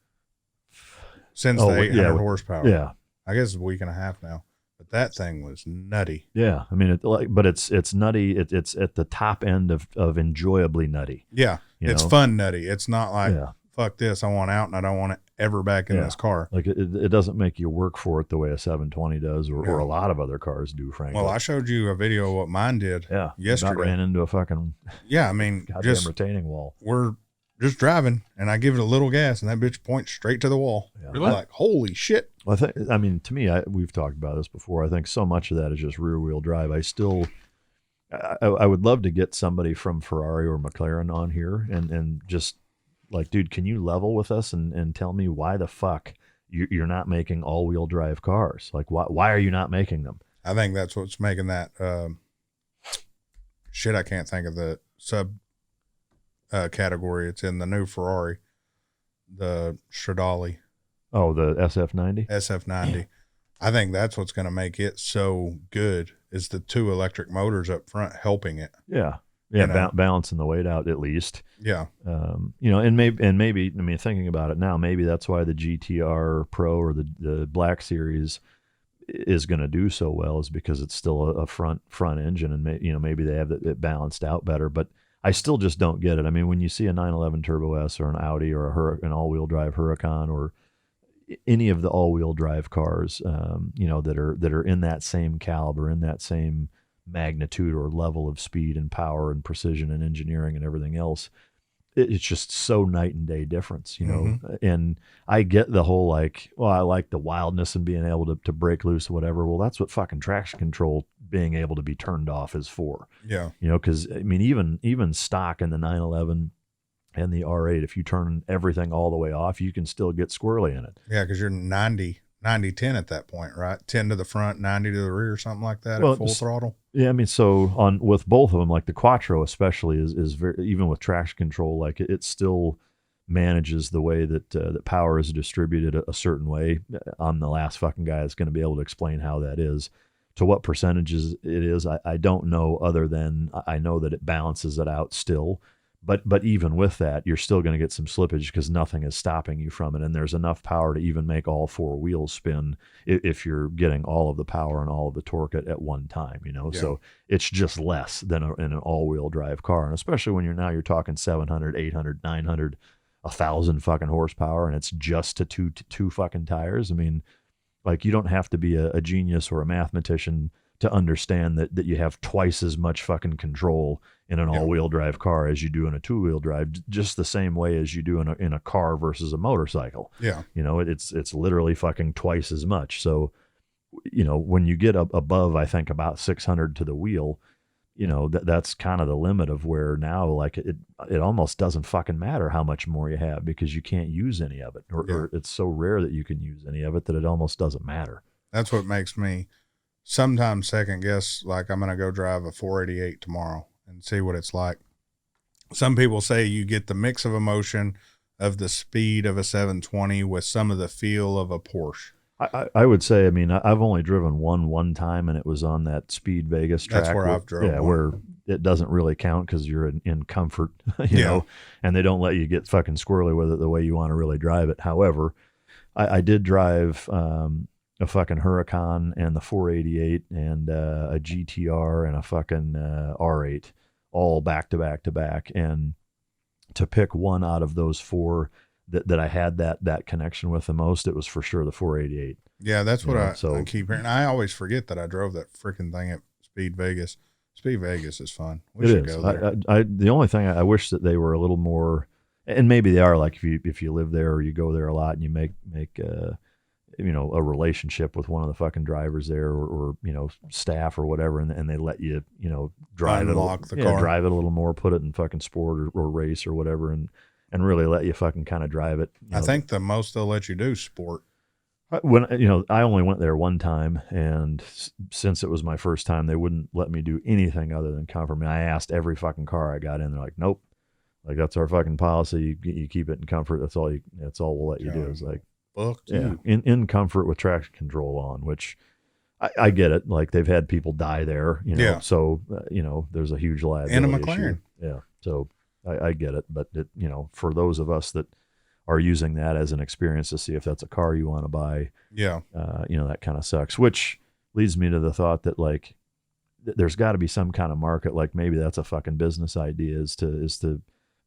Since the 800 horsepower. Yeah. I guess it's a week and a half now. But that thing was nutty. Yeah, I mean, it's nutty. It's at the top end of enjoyably nutty. Yeah, it's fun nutty. It's not like fuck this. I want out and I don't want it ever back in this car. Like it doesn't make you work for it the way a 720 does, or a lot of other cars do. Frankly. Well, I showed you a video of what mine did. Yesterday. Not ran into a fucking I mean, goddamn retaining wall. We're just driving, and I give it a little gas, and that bitch points straight to the wall. Yeah. Really? Like, holy shit. Well, I mean, to me, we've talked about this before. I think so much of that is just rear wheel drive. I would love to get somebody from Ferrari or McLaren on here and just like, dude, can you level with us and tell me why the fuck you're not making all wheel drive cars? Like, why are you not making them? I think that's what's making that shit. I can't think of the sub category. It's in the new Ferrari, the Stradale. Oh, the SF90? SF90. I think that's what's going to make it so good is the two electric motors up front helping it. Yeah. Yeah. Balancing the weight out at least. Yeah. You know, and maybe, I mean, thinking about it now, maybe that's why the GTR Pro or the Black Series is going to do so well, is because it's still a front engine, and maybe they have it balanced out better, but I still just don't get it. I mean, when you see a 911 Turbo S or an Audi or an all-wheel drive Huracan or any of the all-wheel drive cars, that are in that same caliber, in that same magnitude or level of speed and power and precision and engineering and everything else, it's just so night and day difference, you know. Mm-hmm. And I get the whole like, well, I like the wildness and being able to break loose, whatever. Well, that's what fucking traction control being able to be turned off is for. Yeah. You know, because I mean, even stock in the 911 and the R8, if you turn everything all the way off, you can still get squirrely in it. Yeah, because you're 90-10 at that point, right? 10 to the front, 90 to the rear, something like that at full throttle. Yeah, I mean, so with both of them, like the Quattro especially is very, even with traction control, like it still manages the way that power is distributed a certain way. I'm the last fucking guy that's going to be able to explain how that is. To what percentages it is, I don't know, other than I know that it balances it out still. But even with that, you're still going to get some slippage because nothing is stopping you from it. And there's enough power to even make all four wheels spin if you're getting all of the power and all of the torque at one time, you know? Yeah. So it's just less than in an all-wheel drive car. And especially when you're talking 700, 800, 900, 1,000 fucking horsepower, and it's just to two fucking tires. I mean, like, you don't have to be a genius or a mathematician to understand that you have twice as much fucking control in an all-wheel drive car as you do in a two-wheel drive, just the same way as you do in a car versus a motorcycle. Yeah. You know, it's literally fucking twice as much. So when you get above, I think about 600 to the wheel, that's kind of the limit of where now, like it almost doesn't fucking matter how much more you have because you can't use any of it, or it's so rare that you can use any of it that it almost doesn't matter. That's what makes me sometimes second guess. Like I'm going to go drive a 488 tomorrow and see what it's like. Some people say you get the mix of emotion of the speed of a 720 with some of the feel of a Porsche. I would say, I mean, I've only driven one time, and it was on that Speed Vegas track. That's where I've drove. Yeah, where it doesn't really count because you're in comfort, you know, and they don't let you get fucking squirrely with it the way you want to really drive it. However, I did drive a fucking Huracan and the 488 and a GTR and a fucking R8 all back to back to back, and to pick one out of those four that I had that connection with the most, it was for sure the 488. Yeah, that's what I keep hearing. I always forget that I drove that freaking thing at Speed Vegas. Speed Vegas is fun. We should go there. The only thing I wish that they were a little more, and maybe they are, like if you live there or you go there a lot and you make a relationship with one of the fucking drivers there or staff or whatever, and they let you drive Unlock the car, drive it a little more, put it in fucking sport or race or whatever, and really let you fucking kind of drive it. I think the most they'll let you do sport. When I only went there one time, and since it was my first time, they wouldn't let me do anything other than comfort. I mean, I asked every fucking car I got in. They're like, nope, like that's our fucking policy. You keep it in comfort. That's all we'll let you do. It's like, in comfort with traction control on, which I get it. Like they've had people die there, so there's a huge liability and a McLaren. Issue. Yeah, so I get it, but for those of us that are using that as an experience to see if that's a car you want to buy, that kind of sucks. Which leads me to the thought that like there's got to be some kind of market. Like maybe that's a fucking business idea is to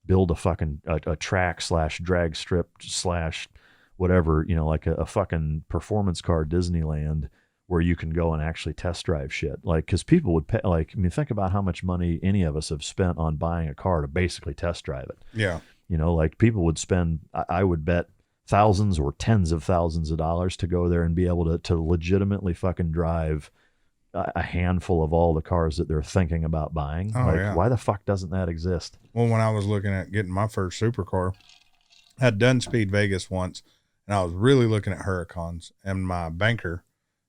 build a fucking a track / drag strip / whatever, like a fucking performance car Disneyland where you can go and actually test drive shit. Like, because people would pay, like, I mean, think about how much money any of us have spent on buying a car to basically test drive it. Yeah. Like people would spend, I would bet thousands or tens of thousands of dollars to go there and be able to legitimately fucking drive a handful of all the cars that they're thinking about buying. Why the fuck doesn't that exist? Well, when I was looking at getting my first supercar, I had done Speed Vegas once, and I was really looking at Huracans, and my banker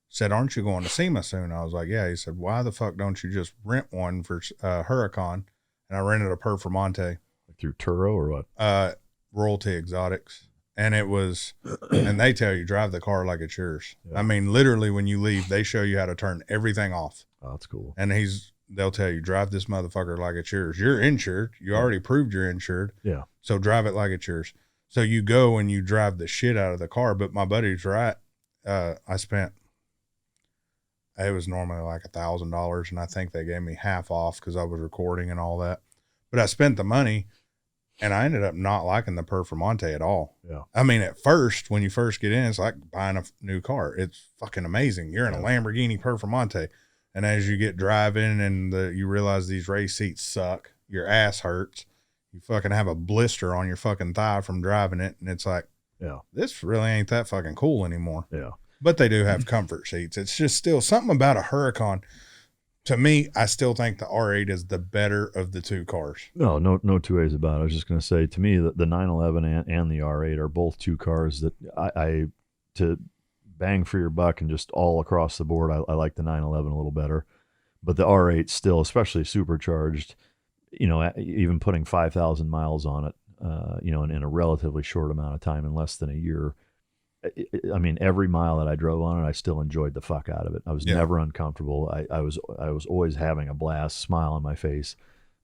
said, "Aren't you going to SEMA soon?" I was like, "Yeah." He said, "Why the fuck don't you just rent one for Huracan?" And I rented a Performante. Through Turo or what? Royalty Exotics. And it was, and they tell you, drive the car like it's yours. Yeah. I mean, literally when you leave, they show you how to turn everything off. Oh, that's cool. And they'll tell you, drive this motherfucker like it's yours. You're insured. You already proved you're insured. Yeah. So drive it like it's yours. So you go and you drive the shit out of the car. But my buddy's right. It was normally like $1,000, and I think they gave me half off because I was recording and all that. But I spent the money, and I ended up not liking the Performante at all. Yeah. I mean, at first, when you first get in, it's like buying a new car. It's fucking amazing. You're in a Lamborghini Performante. And as you get driving and you realize these race seats suck, your ass hurts. You fucking have a blister on your fucking thigh from driving it. And it's like, this really ain't that fucking cool anymore. Yeah. But they do have comfort seats. It's just still something about a Huracan. To me, I still think the R8 is the better of the two cars. No two ways about it. I was just going to say, to me, the 911 and the R8 are both two cars that I to bang for your buck and just all across the board, I like the 911 a little better. But the R8 still, especially supercharged, even putting 5,000 miles on it, in a relatively short amount of time, in less than a year. I mean, every mile that I drove on it, I still enjoyed the fuck out of it. I was never uncomfortable. I was always having a blast, smile on my face.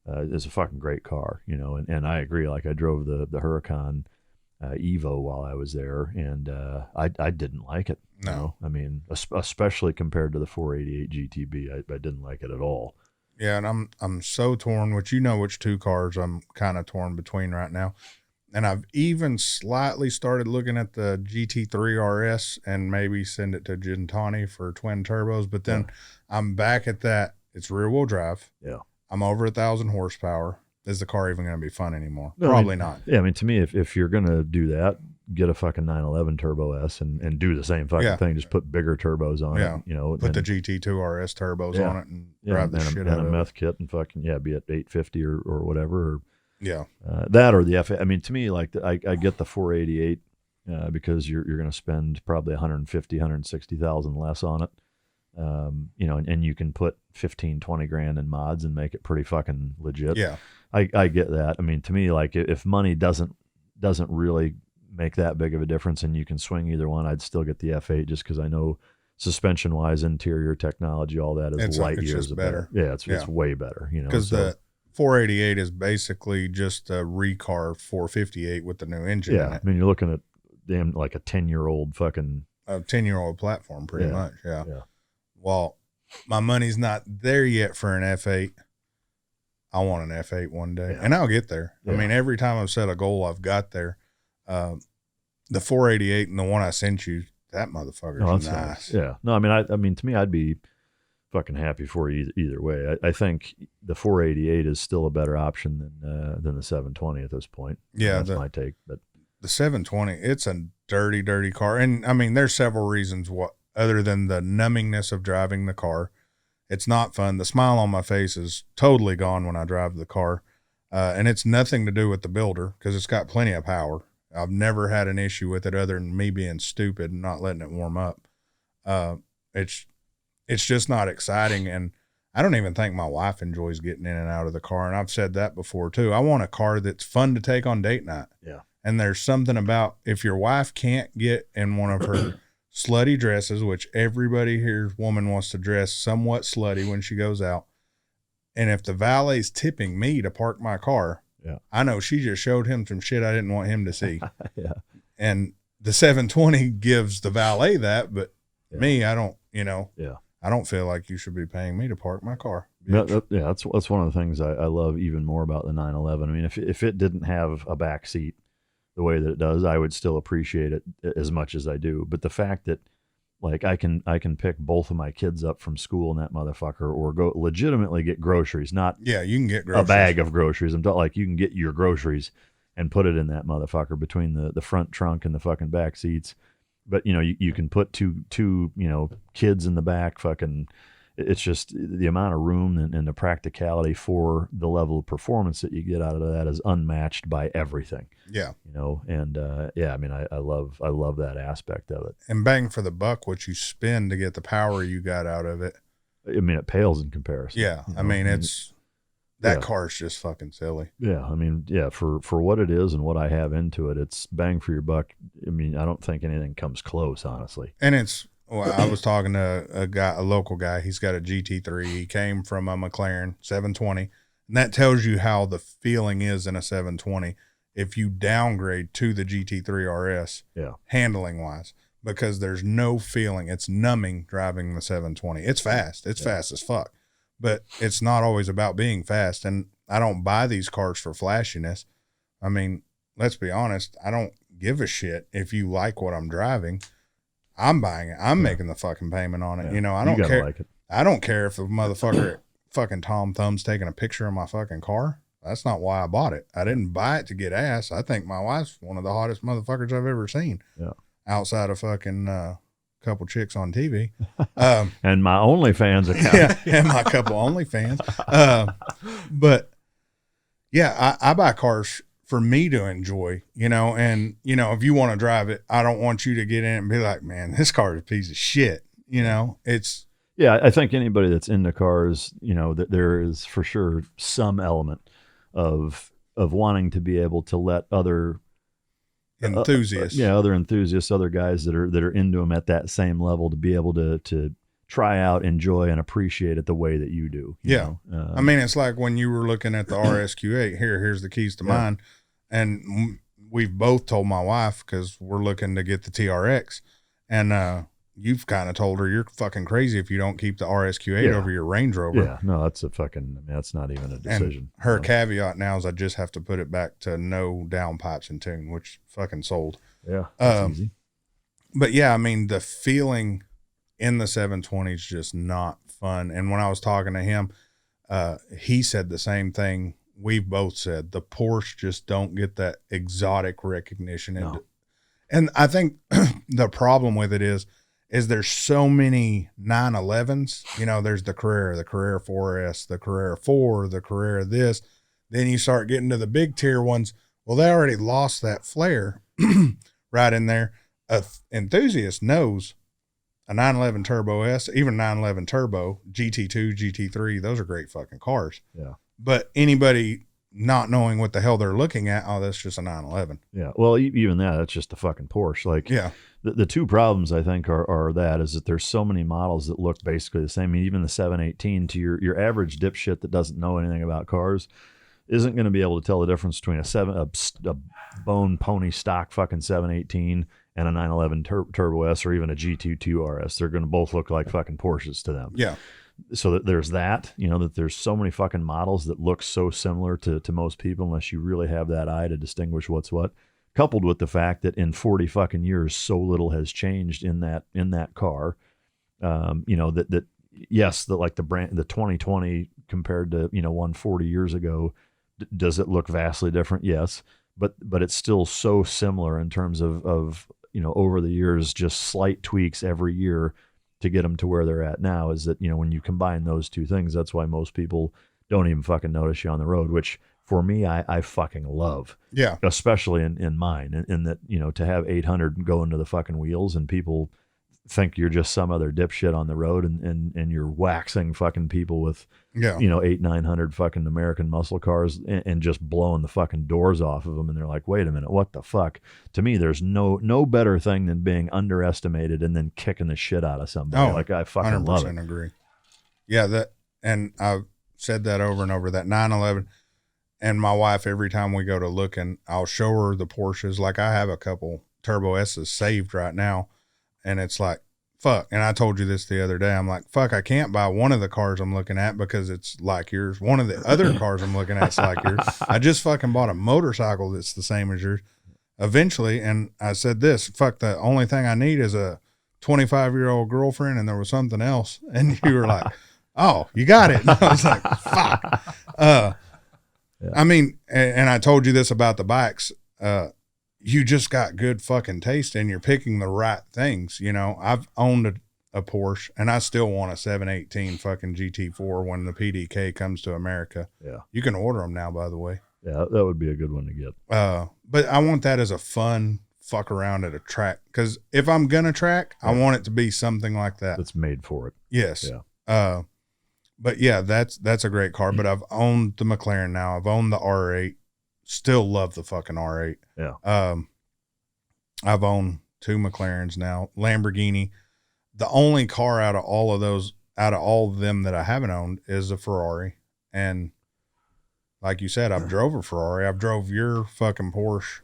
It's a fucking great car, and I agree. Like I drove the Huracan Evo while I was there, and I didn't like it. No. I mean, especially compared to the 488 GTB, I didn't like it at all. Yeah, and I'm so torn, which which two cars I'm kind of torn between right now. And I've even slightly started looking at the GT3 RS and maybe send it to Gentani for twin turbos. But then I'm back at that. It's rear wheel drive. Yeah. I'm over 1,000 horsepower. Is the car even going to be fun anymore? Probably not. Yeah. I mean, to me, if you're going to do that, get a fucking 911 Turbo S and do the same fucking thing. Just put bigger turbos on it. You know, put the GT2 RS turbos on it and drive the shit out of it. And a meth kit and fucking be at 850 or whatever. Or, yeah, that or the F. I mean, to me, like I get the 488 because you're going to spend probably 160,000 less on it. You know, and you can put 15, 20 grand in mods and make it pretty fucking legit. Yeah, I get that. I mean, to me, like if money doesn't really make that big of a difference and you can swing either one, I'd still get the F8 just because I know suspension wise, interior technology, all that is light years better. Yeah, it's way better. You know, because the 488 is basically just a recar 458 with the new engine. Yeah, in it. I mean, you're looking at damn like a 10-year-old fucking a 10-year-old platform, pretty much. Yeah. Well, my money's not there yet for an F8. I want an F8 one day, and I'll get there. I mean, every time I've set a goal, I've got there. The 488 and the one I sent you, that motherfucker's nice. Yeah. No, I mean, to me, I'd be fucking happy for you either way. I think the 488 is still a better option than the 720 at this point. Yeah, that's my take. But the 720, it's a dirty car, and I mean, there's several reasons other than the numbingness of driving the car. It's not fun. The smile on my face is totally gone when I drive the car. And it's nothing to do with the builder because it's got plenty of power. I've never had an issue with it other than me being stupid and not letting it warm up. It's just not exciting. And I don't even think my wife enjoys getting in and out of the car. And I've said that before too. I want a car that's fun to take on date night. Yeah. And there's something about if your wife can't get in one of her slutty dresses, which everybody here's woman wants to dress somewhat slutty when she goes out. And if the valet's tipping me to park my car, I know she just showed him some shit I didn't want him to see. And the 720 gives the valet that, but me, I don't, I don't feel like you should be paying me to park my car. That's one of the things I love even more about the 911. I mean, if it didn't have a back seat the way that it does, I would still appreciate it as much as I do. But the fact that like I can pick both of my kids up from school in that motherfucker or go legitimately get groceries, not you can get groceries. A bag of groceries. I'm talking like you can get your groceries and put it in that motherfucker between the front trunk and the fucking back seats. But you can put two kids in the back. Fucking, it's just the amount of room and the practicality for the level of performance that you get out of that is unmatched by everything. Yeah. And I mean, I love that aspect of it. And bang for the buck, what you spend to get the power you got out of it. I mean, it pales in comparison. Yeah. I mean, that car's just fucking silly. Yeah. I mean, for what it is and what I have into it, it's bang for your buck. I mean, I don't think anything comes close, honestly. And I was talking to a local guy. He's got a GT3. He came from a McLaren 720. And that tells you how the feeling is in a 720 if you downgrade to the GT3 RS, handling wise, because there's no feeling. It's numbing driving the 720. It's fast. It's fast as fuck, but it's not always about being fast. And I don't buy these cars for flashiness. I mean, let's be honest. I don't give a shit if you like what I'm driving. I'm buying it. I'm making the fucking payment on it. I don't care. Like it. I don't care if the motherfucker fucking Tom Thumb's taking a picture of my fucking car. That's not why I bought it. I didn't buy it to get ass. I think my wife's one of the hottest motherfuckers I've ever seen. Yeah. Outside of fucking couple chicks on TV. And my OnlyFans account. And my couple OnlyFans. But yeah, I buy cars for me to enjoy, and if you want to drive it, I don't want you to get in and be like, man, this car is a piece of shit. It's. Yeah. I think anybody that's into cars, that there is for sure some element of wanting to be able to let other enthusiasts, other enthusiasts, other guys that are into them at that same level to be able to try out, enjoy, and appreciate it the way that you do. You know? I mean, it's like when you were looking at the RSQ8. Here's the keys to mine, and we've both told my wife because we're looking to get the TRX, and you've kind of told her you're fucking crazy if you don't keep the RSQ8 over your Range Rover. Yeah, no, that's not even a decision. And her caveat now is I just have to put it back to no downpipes and tune, which fucking sold. Yeah, that's easy. But yeah, I mean, the feeling in the 720 is just not fun. And when I was talking to him, he said the same thing we've both said. The Porsche just don't get that exotic recognition. No. And I think the problem with it is there's so many 911s. You know, there's the Carrera 4S, the Carrera 4, the Carrera this. Then you start getting to the big tier ones. Well, they already lost that flair right in there. A enthusiast knows a 911 Turbo S, even 911 Turbo, GT2, GT3, those are great fucking cars. Yeah. But anybody not knowing what the hell they're looking at, oh, that's just a 911. Yeah. Well, even that's just the fucking Porsche. Like, yeah. The two problems I think are that there's so many models that look basically the same. I mean, even the 718 to your average dipshit that doesn't know anything about cars isn't going to be able to tell the difference between a bone pony stock fucking 718 and a 911 Turbo S or even a GT2 RS. They're going to both look like fucking Porsches to them. Yeah. So that there's that, you know, that there's so many fucking models that look so similar to most people unless you really have that eye to distinguish what's what. Coupled with the fact that in 40 fucking years, so little has changed in that car. You know, that yes, like the 2020 compared to, you know, 140 years ago, does it look vastly different? Yes. But it's still so similar in terms of, you know, over the years, just slight tweaks every year to get them to where they're at now. Is that, you know, when you combine those two things, that's why most people don't even fucking notice you on the road, which for me, I fucking love. Yeah. Especially in mine, in that, you know, to have 800 go into the fucking wheels and people think you're just some other dipshit on the road and you're waxing fucking people with, yeah, you know, 800-900 fucking American muscle cars and just blowing the fucking doors off of them. And they're like, wait a minute, what the fuck? To me, there's no better thing than being underestimated and then kicking the shit out of somebody. Like, I fucking love it. Agree. Yeah. And I've said that over and over, that 911. And my wife, every time we go to looking, I'll show her the Porsches. Like, I have a couple Turbo S's saved right now. And it's like, fuck. And I told you this the other day. I'm like, fuck, I can't buy one of the cars I'm looking at because it's like yours. One of the other cars I'm looking at is like yours. I just fucking bought a motorcycle that's the same as yours eventually. And I said this, fuck, the only thing I need is a 25-year-old girlfriend. And there was something else. And you were like, oh, you got it. And I was like, fuck. Yeah. I mean, and I told you this about the bikes. You just got good fucking taste and you're picking the right things. You know, I've owned a Porsche and I still want a 718 fucking GT4 when the PDK comes to America. Yeah. You can order them now, by the way. Yeah, that would be a good one to get. But I want that as a fun fuck around at a track. Because if I'm going to track, I want it to be something like that. That's made for it. Yes. Yeah. But yeah, that's a great car. But I've owned the McLaren now. I've owned the R8. Still love the fucking R8. Yeah. I've owned 2 McLarens now. Lamborghini. The only car out of all of them that I haven't owned is a Ferrari. And like you said, I've drove a Ferrari. I've drove your fucking Porsche.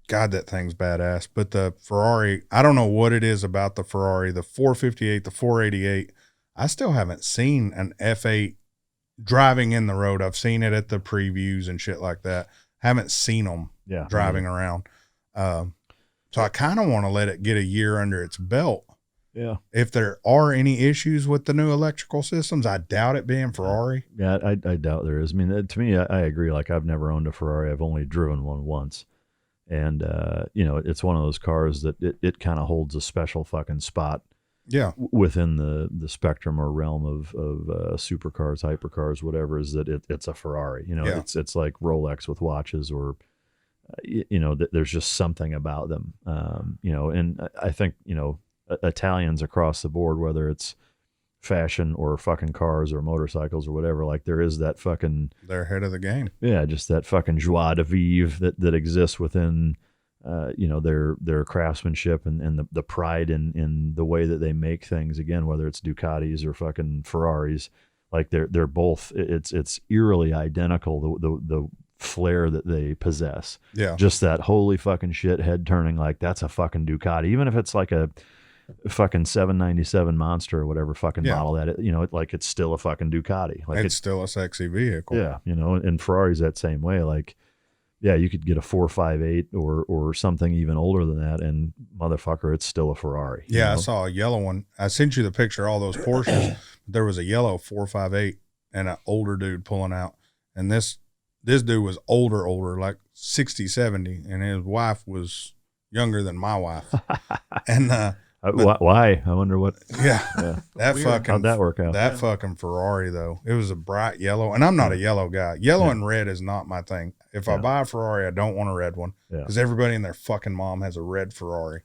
God, that thing's badass. But the Ferrari, I don't know what it is about the Ferrari, the 458, the 488. I still haven't seen an F8 driving in the road. I've seen it at the previews and shit like that. Haven't seen them driving around. So I kind of want to let it get a year under its belt. Yeah. If there are any issues with the new electrical systems, I doubt it being Ferrari. Yeah, I doubt there is. I mean, to me, I agree. Like, I've never owned a Ferrari. I've only driven one once. And, you know, it's one of those cars that it kind of holds a special fucking spot. Yeah. Within the spectrum or realm of supercars, hypercars, whatever, is that it's a Ferrari. You know, it's like Rolex with watches, or you know, there's just something about them. You know, and I think, you know, Italians across the board, whether it's fashion or fucking cars or motorcycles or whatever, like, there is that fucking, they're ahead of the game. Yeah, just that fucking joie de vivre that exists within you know, their craftsmanship and the pride in the way that they make things. Again, whether it's Ducatis or fucking Ferraris, like they're both, it's eerily identical, the flair that they possess. Yeah. Just that holy fucking shit head turning, like, that's a fucking Ducati, even if it's like a fucking 797 Monster or whatever fucking model that you know, it's still a fucking Ducati. Like, it's still a sexy vehicle. Yeah. You know, and Ferrari's that same way. Like, yeah, you could get a 458 or something even older than that, and motherfucker, it's still a Ferrari. Yeah, you know? I saw a yellow one. I sent you the picture of all those Porsches. There was a yellow 458 and an older dude pulling out. And this this dude was older, like 60, 70, and his wife was younger than my wife. And why? I wonder what. Yeah. That Weird. fucking How'd that work out? That fucking Ferrari though, it was a bright yellow, and I'm not a yellow guy. Yellow and red is not my thing. If I buy a Ferrari, I don't want a red one because everybody and their fucking mom has a red Ferrari.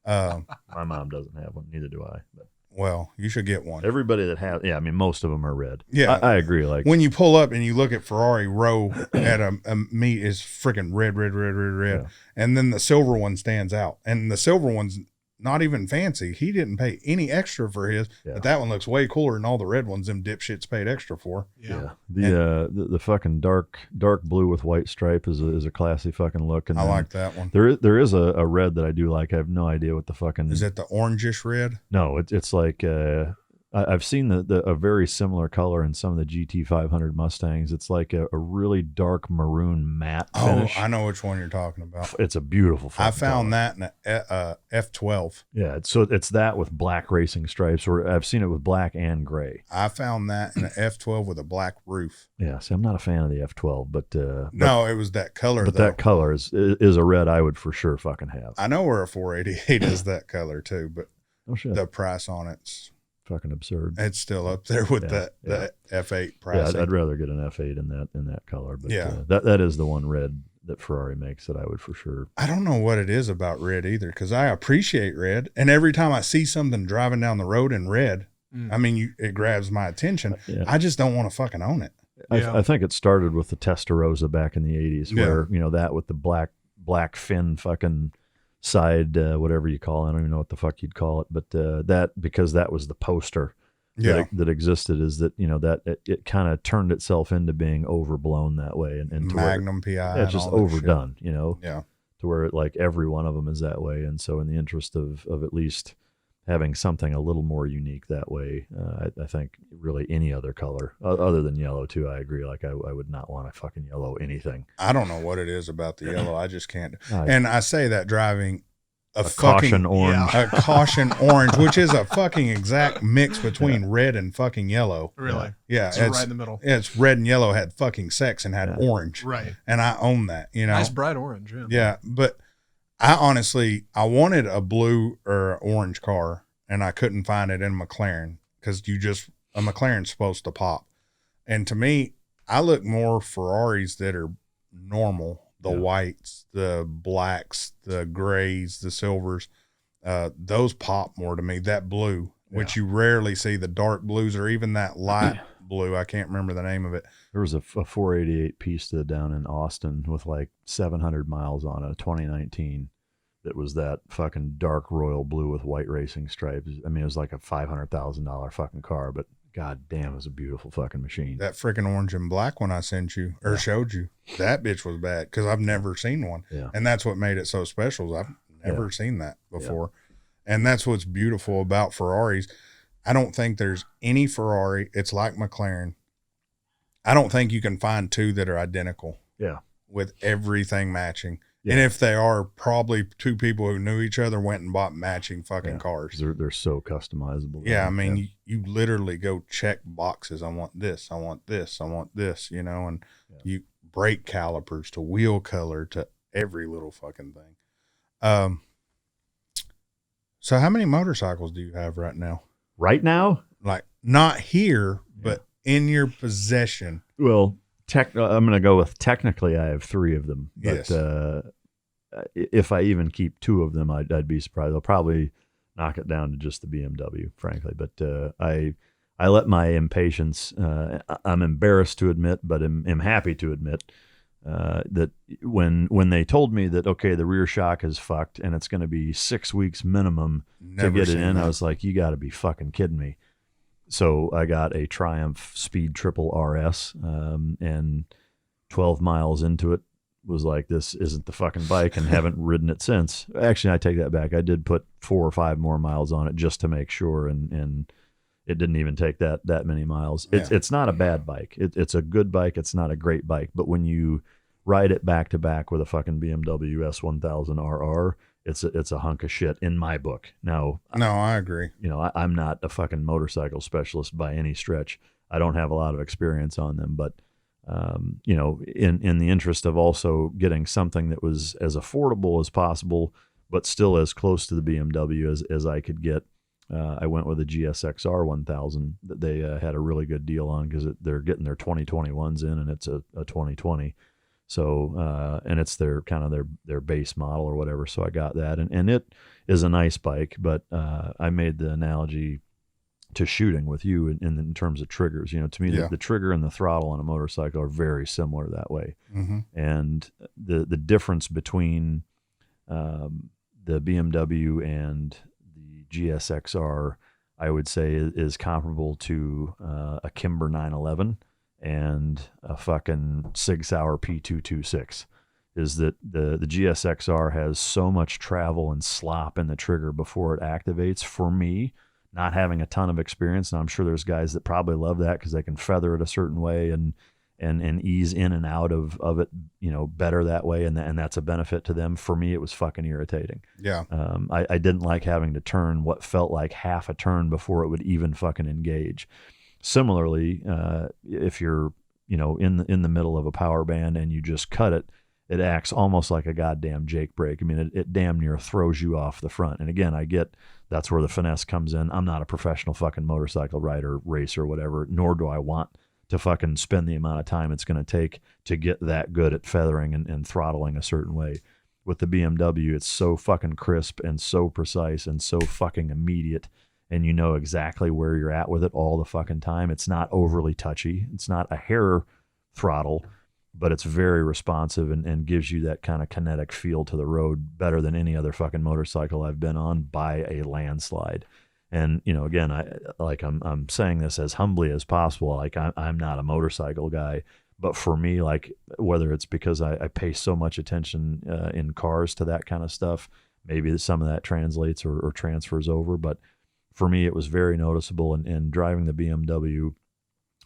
My mom doesn't have one. Neither do I. But well, you should get one. everybody that has, I mean, most of them are red. Yeah, I agree. Like when you pull up and you look at Ferrari row at a meet is freaking red, and then the silver one stands out, and the silver one's not even fancy. He didn't pay any extra for his, but that one looks way cooler than all the red ones them dipshits paid extra for. Yeah. The fucking dark blue with white stripe is a classy fucking look. And I like that one. There is a red that I do like. I have no idea what the fucking is it. The orangish red? No, it's like I've seen a very similar color in some of the GT500 Mustangs. It's like a really dark maroon matte finish. Oh, I know which one you're talking about. It's a beautiful I fucking found color. that in a F12. Yeah, so it's that with black racing stripes, or I've seen it with black and gray. I found that in an F12 with a black roof. Yeah, see, I'm not a fan of the F12, but no, it was that color. But though. that color is a red I would for sure fucking have. I know where a 488 is that color too, but Oh shit, the price on it's fucking absurd. it's still up there with the F8 price. Yeah, I'd rather get an F8 in that color, but Yeah. that is the one red that Ferrari makes that I would for sure. I don't know what it is about red either, because I appreciate red, and every time I see something driving down the road in red, I mean, it grabs my attention. Yeah. I just don't want to fucking own it. I think it started with the Testarossa back in the 80s, where that with the black fin fucking side, whatever you call it, I don't even know what the fuck you'd call it, but that, because that was the poster that existed, is that that it kind of turned itself into being overblown that way, and to Magnum where, PI, it's just overdone, yeah, to where like every one of them is that way. And so in the interest of at least having something a little more unique that way, I think really any other color other than yellow too, I agree. Like I would not want to fucking yellow anything. I don't know what it is about the yellow. I just can't. And I say that driving a caution orange, a caution orange, which is a fucking exact mix between red and fucking yellow. Really? Yeah. So right in the middle. It's red and yellow had fucking sex and had orange. Right. And I own that, Nice bright orange. Yeah. Yeah. But I wanted a blue or orange car, and I couldn't find it in McLaren, because a McLaren's supposed to pop. And to me, I look more Ferraris that are normal, the whites, the blacks, the grays, the silvers, those pop more to me. That blue, which you rarely see, the dark blues or even that light blue, I can't remember the name of it. There was a 488 Pista down in Austin with like 700 miles on it, a 2019. That was that fucking dark royal blue with white racing stripes. I mean, it was like a $500,000 fucking car, but god damn, it was a beautiful fucking machine. That freaking orange and black one I sent you or showed you, that bitch was bad, because I've never seen one. Yeah. And that's what made it so special. I've never seen that before. Yeah. And that's what's beautiful about Ferraris. I don't think there's any Ferrari. It's like McLaren. I don't think you can find two that are identical. Yeah. With everything matching. Yeah. And if they are, probably two people who knew each other went and bought matching fucking cars. They're so customizable. Yeah, I mean, you literally go check boxes. I want this, I want this, I want this, and you brake calipers to wheel color to every little fucking thing. So how many motorcycles do you have right now? Right now? Like, not here, but in your possession. Well, I'm going to go with technically I have 3 of them. But if I even keep 2 of them, I'd be surprised. I'll probably knock it down to just the BMW, frankly. But I let my impatience, I'm embarrassed to admit, but am happy to admit, that when they told me that, okay, the rear shock is fucked and it's going to be 6 weeks minimum to get it in, I was like, you got to be fucking kidding me. So I got a Triumph Speed Triple RS, and 12 miles into it was like, this isn't the fucking bike, and haven't ridden it since. Actually, I take that back. I did put 4 or 5 more miles on it just to make sure, and it didn't even take that many miles. It's not a bad bike. It's a good bike. It's not a great bike, but when you ride it back to back with a fucking BMW S1000 RR, it's a hunk of shit in my book. Now, no, I agree. I'm not a fucking motorcycle specialist by any stretch. I don't have a lot of experience on them, but you know, in the interest of also getting something that was as affordable as possible, but still as close to the BMW as I could get. I went with a GSXR 1000 that they had a really good deal on because they're getting their 2021s in, and it's a 2020. So, and it's their kind of their base model or whatever. So I got that, and it is a nice bike, but I made the analogy to shooting with you in terms of triggers. You know, to me, the trigger and the throttle on a motorcycle are very similar that way. Mm-hmm. And the difference between the BMW and the GSXR, I would say, is comparable to a Kimber 911 and a fucking Sig Sauer P226. Is that the GSXR has so much travel and slop in the trigger before it activates. For me, not having a ton of experience, and I'm sure there's guys that probably love that because they can feather it a certain way and ease in and out of it, you know, better that way, and that's a benefit to them. For me, it was fucking irritating. Yeah. I didn't like having to turn what felt like half a turn before it would even fucking engage. Similarly, if you're, you know, in the middle of a power band and you just cut it, it acts almost like a goddamn Jake brake. I mean, it damn near throws you off the front. And again, I get that's where the finesse comes in. I'm not a professional fucking motorcycle rider, racer, whatever, nor do I want to fucking spend the amount of time it's going to take to get that good at feathering and throttling a certain way. With the BMW, it's so fucking crisp and so precise and so fucking immediate, and you know exactly where you're at with it all the fucking time. It's not overly touchy. It's not a hair throttle, but it's very responsive and gives you that kind of kinetic feel to the road better than any other fucking motorcycle I've been on by a landslide. And, you know, again, I'm saying this as humbly as possible. Like I'm not a motorcycle guy, but for me, like whether it's because I pay so much attention in cars to that kind of stuff, maybe some of that translates or transfers over. But for me, it was very noticeable, and driving the BMW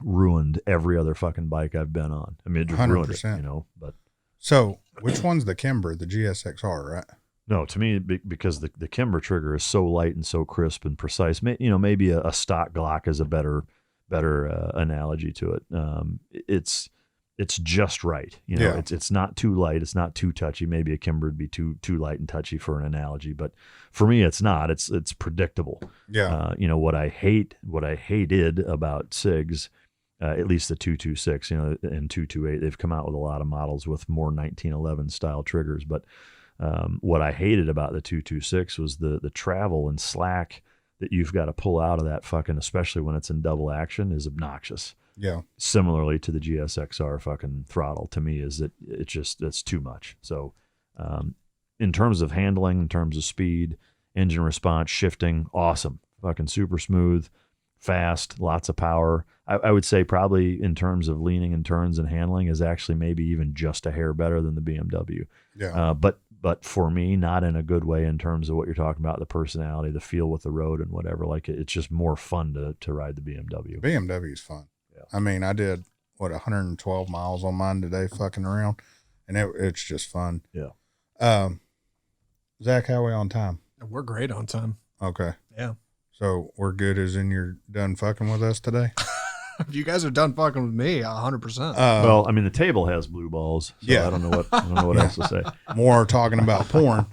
ruined every other fucking bike I've been on. I mean, it just 100%. Ruined it, you know. But so, which one's the Kimber? The GSXR, right? No, to me, because the Kimber trigger is so light and so crisp and precise. You know, maybe a stock Glock is a better analogy to it. It's just right. You know, it's not too light. It's not too touchy. Maybe a Kimber would be too light and touchy for an analogy, but for me, it's not. It's predictable. Yeah. You know what I hated about SIGs. At least the 226, you know, and 228, they've come out with a lot of models with more 1911 style triggers. But what I hated about the 226 was the travel and slack that you've got to pull out of that fucking, especially when it's in double action, is obnoxious. Yeah. Similarly to the GSXR fucking throttle, to me, is that it's too much. So in terms of handling, in terms of speed, engine response, shifting, awesome. Fucking super smooth, fast, lots of power. I would say probably in terms of leaning and turns and handling is actually maybe even just a hair better than the BMW. Yeah. But for me, not in a good way in terms of what you're talking about, the personality, the feel with the road and whatever. Like it's just more fun to ride the BMW. BMW is fun. Yeah. I mean, I did 112 miles on mine today, fucking around, and it's just fun. Yeah. Zach, how are we on time? We're great on time. Okay. Yeah. So we're good as in you're done fucking with us today? If you guys are done fucking with me, 100%. Well, I mean, the table has blue balls, so yeah. I don't know what else to say. More talking about porn.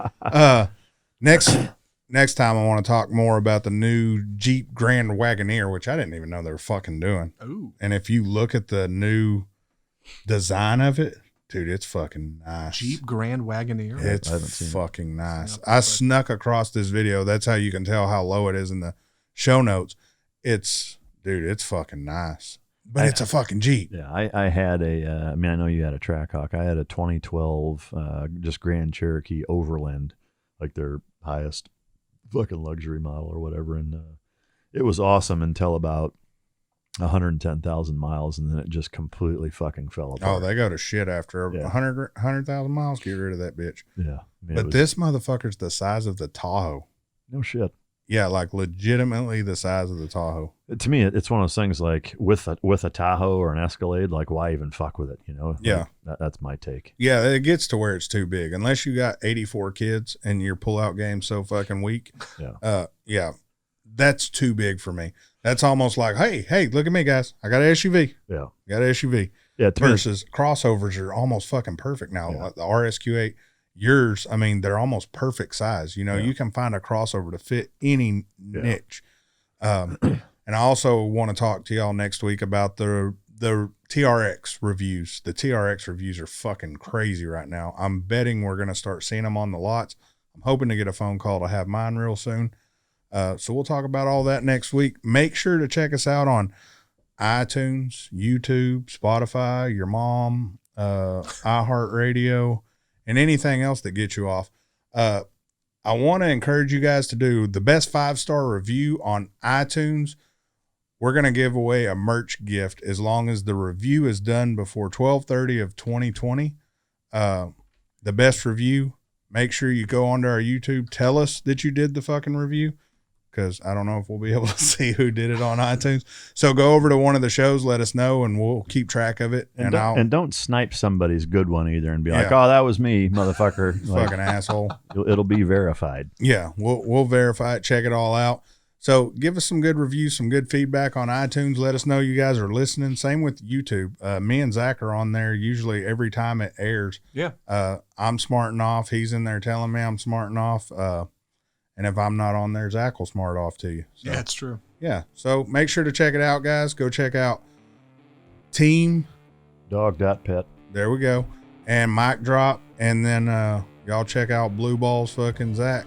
Next time I want to talk more about the new Jeep Grand Wagoneer, which I didn't even know they were fucking doing. Ooh. And if you look at the new design of it, dude, it's fucking nice. Jeep Grand Wagoneer. It's fucking nice. I snuck across this video. That's how you can tell how low it is in the show notes. Dude, it's fucking nice. But it's a fucking Jeep. Yeah, I had I mean, I know you had a Trackhawk. I had a 2012 just Grand Cherokee Overland, like their highest fucking luxury model or whatever. And it was awesome until about 110,000 miles, and then it just completely fucking fell apart. Oh, they go to shit after 100,000 miles. Get rid of that bitch. Yeah. I mean, but this motherfucker's the size of the Tahoe. No shit. Yeah, like legitimately the size of the Tahoe. To me, it's one of those things like with a Tahoe or an Escalade, like why even fuck with it, you know? Yeah. Like, that's my take. Yeah, it gets to where it's too big. Unless you got 84 kids and your pullout game's so fucking weak. Yeah. Yeah, that's too big for me. That's almost like, hey, look at me, guys. I got an SUV. Yeah. Got an SUV. Yeah, versus crossovers are almost fucking perfect now. Yeah. Like the RSQ8, yours, I mean, they're almost perfect size. You know, you can find a crossover to fit any niche. And I also want to talk to y'all next week about the TRX reviews. The TRX reviews are fucking crazy right now. I'm betting we're going to start seeing them on the lots. I'm hoping to get a phone call to have mine real soon. So we'll talk about all that next week. Make sure to check us out on iTunes, YouTube, Spotify, your mom, iHeartRadio, and anything else that gets you off. I want to encourage you guys to do the best 5-star review on iTunes. We're going to give away a merch gift as long as the review is done before 12/30 of 2020. The best review, make sure you go onto our YouTube. Tell us that you did the fucking review, because I don't know if we'll be able to see who did it on iTunes. So go over to one of the shows, let us know, and we'll keep track of it. And don't snipe somebody's good one either and be like, oh, that was me, motherfucker. Like, fucking asshole. It'll be verified. Yeah, we'll verify it, check it all out. So give us some good reviews, some good feedback on iTunes. Let us know you guys are listening. Same with YouTube. Me and Zach are on there usually every time it airs. Yeah. I'm smarting off. He's in there telling me I'm smarting off. And if I'm not on there, Zach will smart off to you. So, yeah, it's true. Yeah. So make sure to check it out, guys. Go check out Team Dog.pet. There we go. And Mic Drop. And then y'all check out Blue Balls fucking Zach.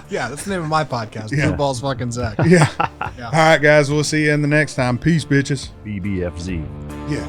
Yeah, that's the name of my podcast. Blue Balls fucking Zach. Yeah. All right, guys. We'll see you in the next time. Peace, bitches. BBFZ. Yeah.